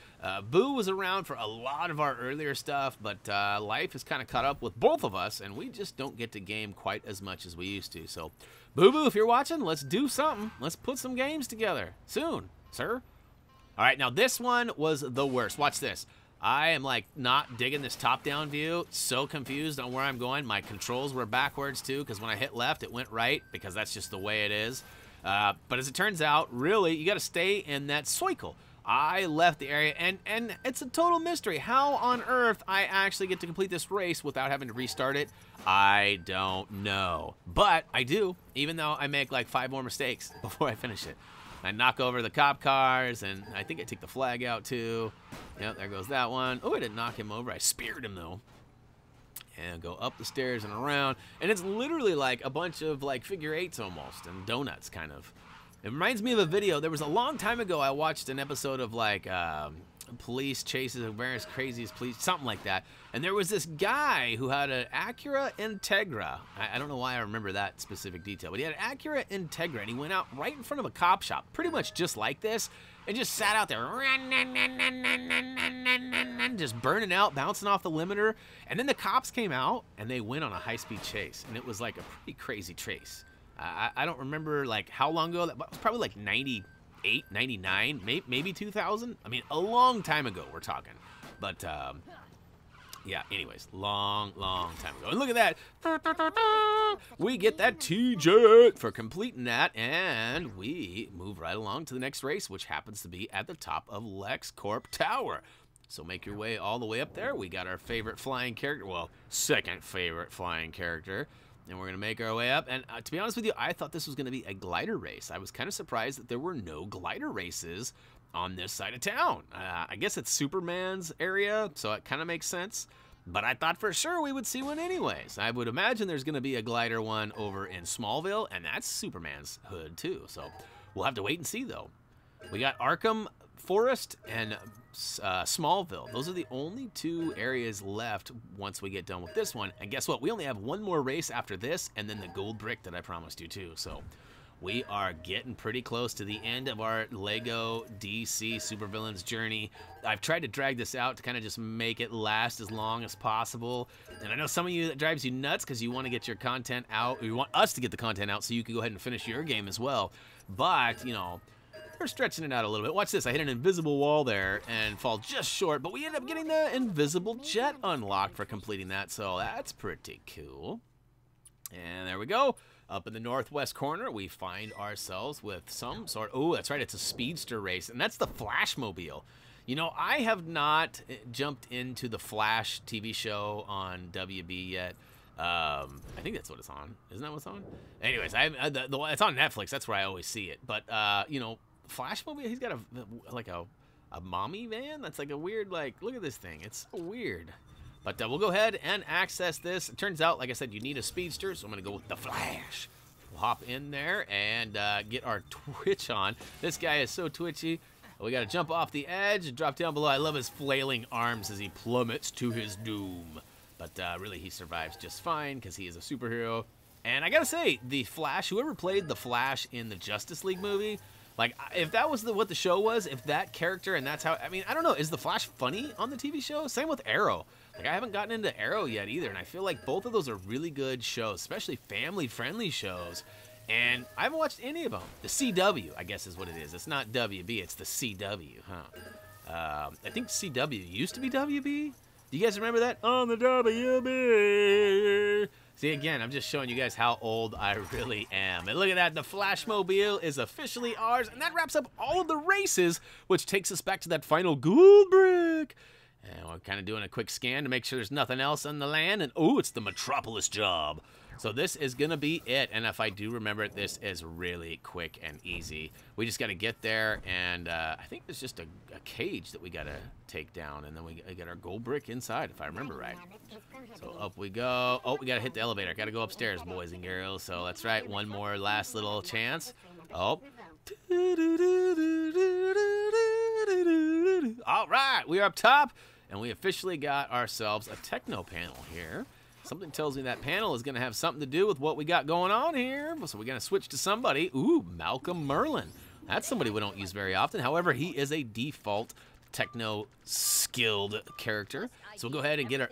Boo was around for a lot of our earlier stuff, but life has kind of caught up with both of us, and we just don't get to game quite as much as we used to. So, Boo Boo, if you're watching, let's do something. Let's put some games together soon, sir. All right, now this one was the worst. Watch this. I am like not digging this top-down view. So confused on where I'm going. My controls were backwards too, because when I hit left, it went right, because that's just the way it is. But as it turns out, really, you got to stay in that cycle. I left the area, and it's a total mystery. How on earth I actually get to complete this race without having to restart it, I don't know. But I do, even though I make like 5 more mistakes before I finish it. I knock over the cop cars, and I think I take the flag out too. Yep, there goes that one. Oh, I didn't knock him over. I speared him though. And go up the stairs and around. And it's literally like a bunch of like figure eights almost, and donuts kind of. It reminds me of a video. There was a long time ago I watched an episode of like police chases, America's Craziest Police, something like that. And there was this guy who had an Acura Integra. I don't know why I remember that specific detail, but he had an Acura Integra, and he went out right in front of a cop shop, pretty much just like this, and just sat out there, just burning out, bouncing off the limiter. And then the cops came out, and they went on a high-speed chase, and it was like a pretty crazy chase. I don't remember like how long ago. That was probably like 98, 99, maybe 2000. I mean, a long time ago we're talking. But yeah, anyways, long time ago. And look at that. We get that T-Jet for completing that, and we move right along to the next race, which happens to be at the top of LexCorp Tower. So make your way all the way up there. We got our favorite flying character, well, second favorite flying character. And we're going to make our way up. And to be honest with you, I thought this was going to be a glider race. I was kind of surprised that there were no glider races on this side of town. I guess it's Superman's area, so it kind of makes sense. But I thought for sure we would see one anyways. I would imagine there's going to be a glider one over in Smallville, and that's Superman's hood too. So we'll have to wait and see, though. We got Arkham Forest and Smallville. Those are the only 2 areas left once we get done with this one. And guess what? We only have one more race after this, and then the gold brick that I promised you too. So we are getting pretty close to the end of our LEGO DC Supervillains journey. I've tried to drag this out to kind of just make it last as long as possible. And I know some of you, that drives you nuts because you want to get your content out, or you want us to get the content out so you can go ahead and finish your game as well. But, you know, we're stretching it out a little bit. Watch this. I hit an invisible wall there and fall just short, but we end up getting the invisible jet unlocked for completing that, so that's pretty cool. And there we go. Up in the northwest corner, we find ourselves with some sort... Oh, that's right. It's a speedster race, and that's the Flashmobile. You know, I have not jumped into the Flash TV show on WB yet. I think that's what it's on. Isn't that what's on? Anyways, it's on Netflix. That's where I always see it. But, you know, Flash movie, he's got a mommy van? That's like a weird, like, look at this thing. It's so weird. But we'll go ahead and access this. It turns out, like I said, you need a speedster, so I'm going to go with the Flash. We'll hop in there and get our twitch on. This guy is so twitchy. We got to jump off the edge and drop down below. I love his flailing arms as he plummets to his doom. But really, he survives just fine because he is a superhero. And I got to say, the Flash, whoever played the Flash in the Justice League movie, like, if that was what the show was, if that character and that's how, I mean, I don't know, is the Flash funny on the TV show? Same with Arrow. Like, I haven't gotten into Arrow yet either, and I feel like both of those are really good shows, especially family-friendly shows. And I haven't watched any of them. The CW, I guess is what it is. It's not WB, it's the CW, huh? I think CW used to be WB. Do you guys remember that? On the WB. See, again, I'm just showing you guys how old I really am. And look at that, the Flashmobile is officially ours, and that wraps up all of the races, which takes us back to that final gold brick. And we're kind of doing a quick scan to make sure there's nothing else on the land, and oh, it's the Metropolis job. So this is going to be it, and if I do remember it, this is really quick and easy. We just got to get there, and I think there's just a cage that we got to take down, and then we get our gold brick inside, if I remember right. So up we go. Oh, we got to hit the elevator. Got to go upstairs, boys and girls. So that's right, one more last little chance. Oh. All right, we are up top, and we officially got ourselves a techno panel here. Something tells me that panel is going to have something to do with what we got going on here. So we're going to switch to somebody. Ooh, Malcolm Merlin. That's somebody we don't use very often. However, he is a default techno-skilled character. So we'll go ahead and get our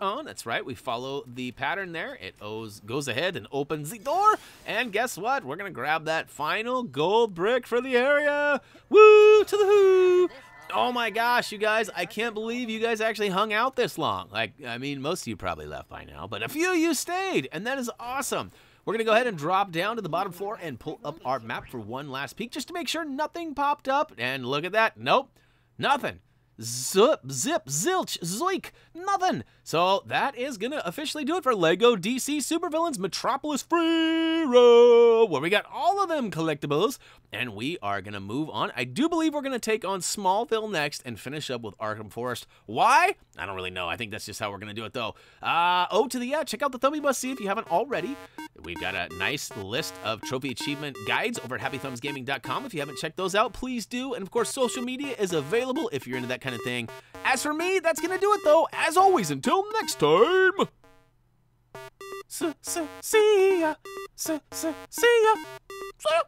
on. That's right. We follow the pattern there. It goes ahead and opens the door. And guess what? We're going to grab that final gold brick for the area. Woo to the who. Oh my gosh, you guys, I can't believe you guys actually hung out this long. Like, I mean, most of you probably left by now, but a few of you stayed, and that is awesome. We're going to go ahead and drop down to the bottom floor and pull up our map for one last peek just to make sure nothing popped up. And look at that. Nope, nothing. Zip, zip, zilch, zoik, nothing. So that is going to officially do it for LEGO DC Supervillains Metropolis Free Roam, where we got all of them collectibles, and we are going to move on. I do believe we're going to take on Smallville next and finish up with Arkham Forest. Why? I don't really know. I think that's just how we're going to do it, though. Check out the Thumbie Must See if you haven't already. We've got a nice list of trophy achievement guides over at HappyThumbsGaming.com. If you haven't checked those out, please do. And, of course, social media is available if you're into that kind of thing. As for me, that's going to do it, though. As always, until next time. See ya. See ya. See ya.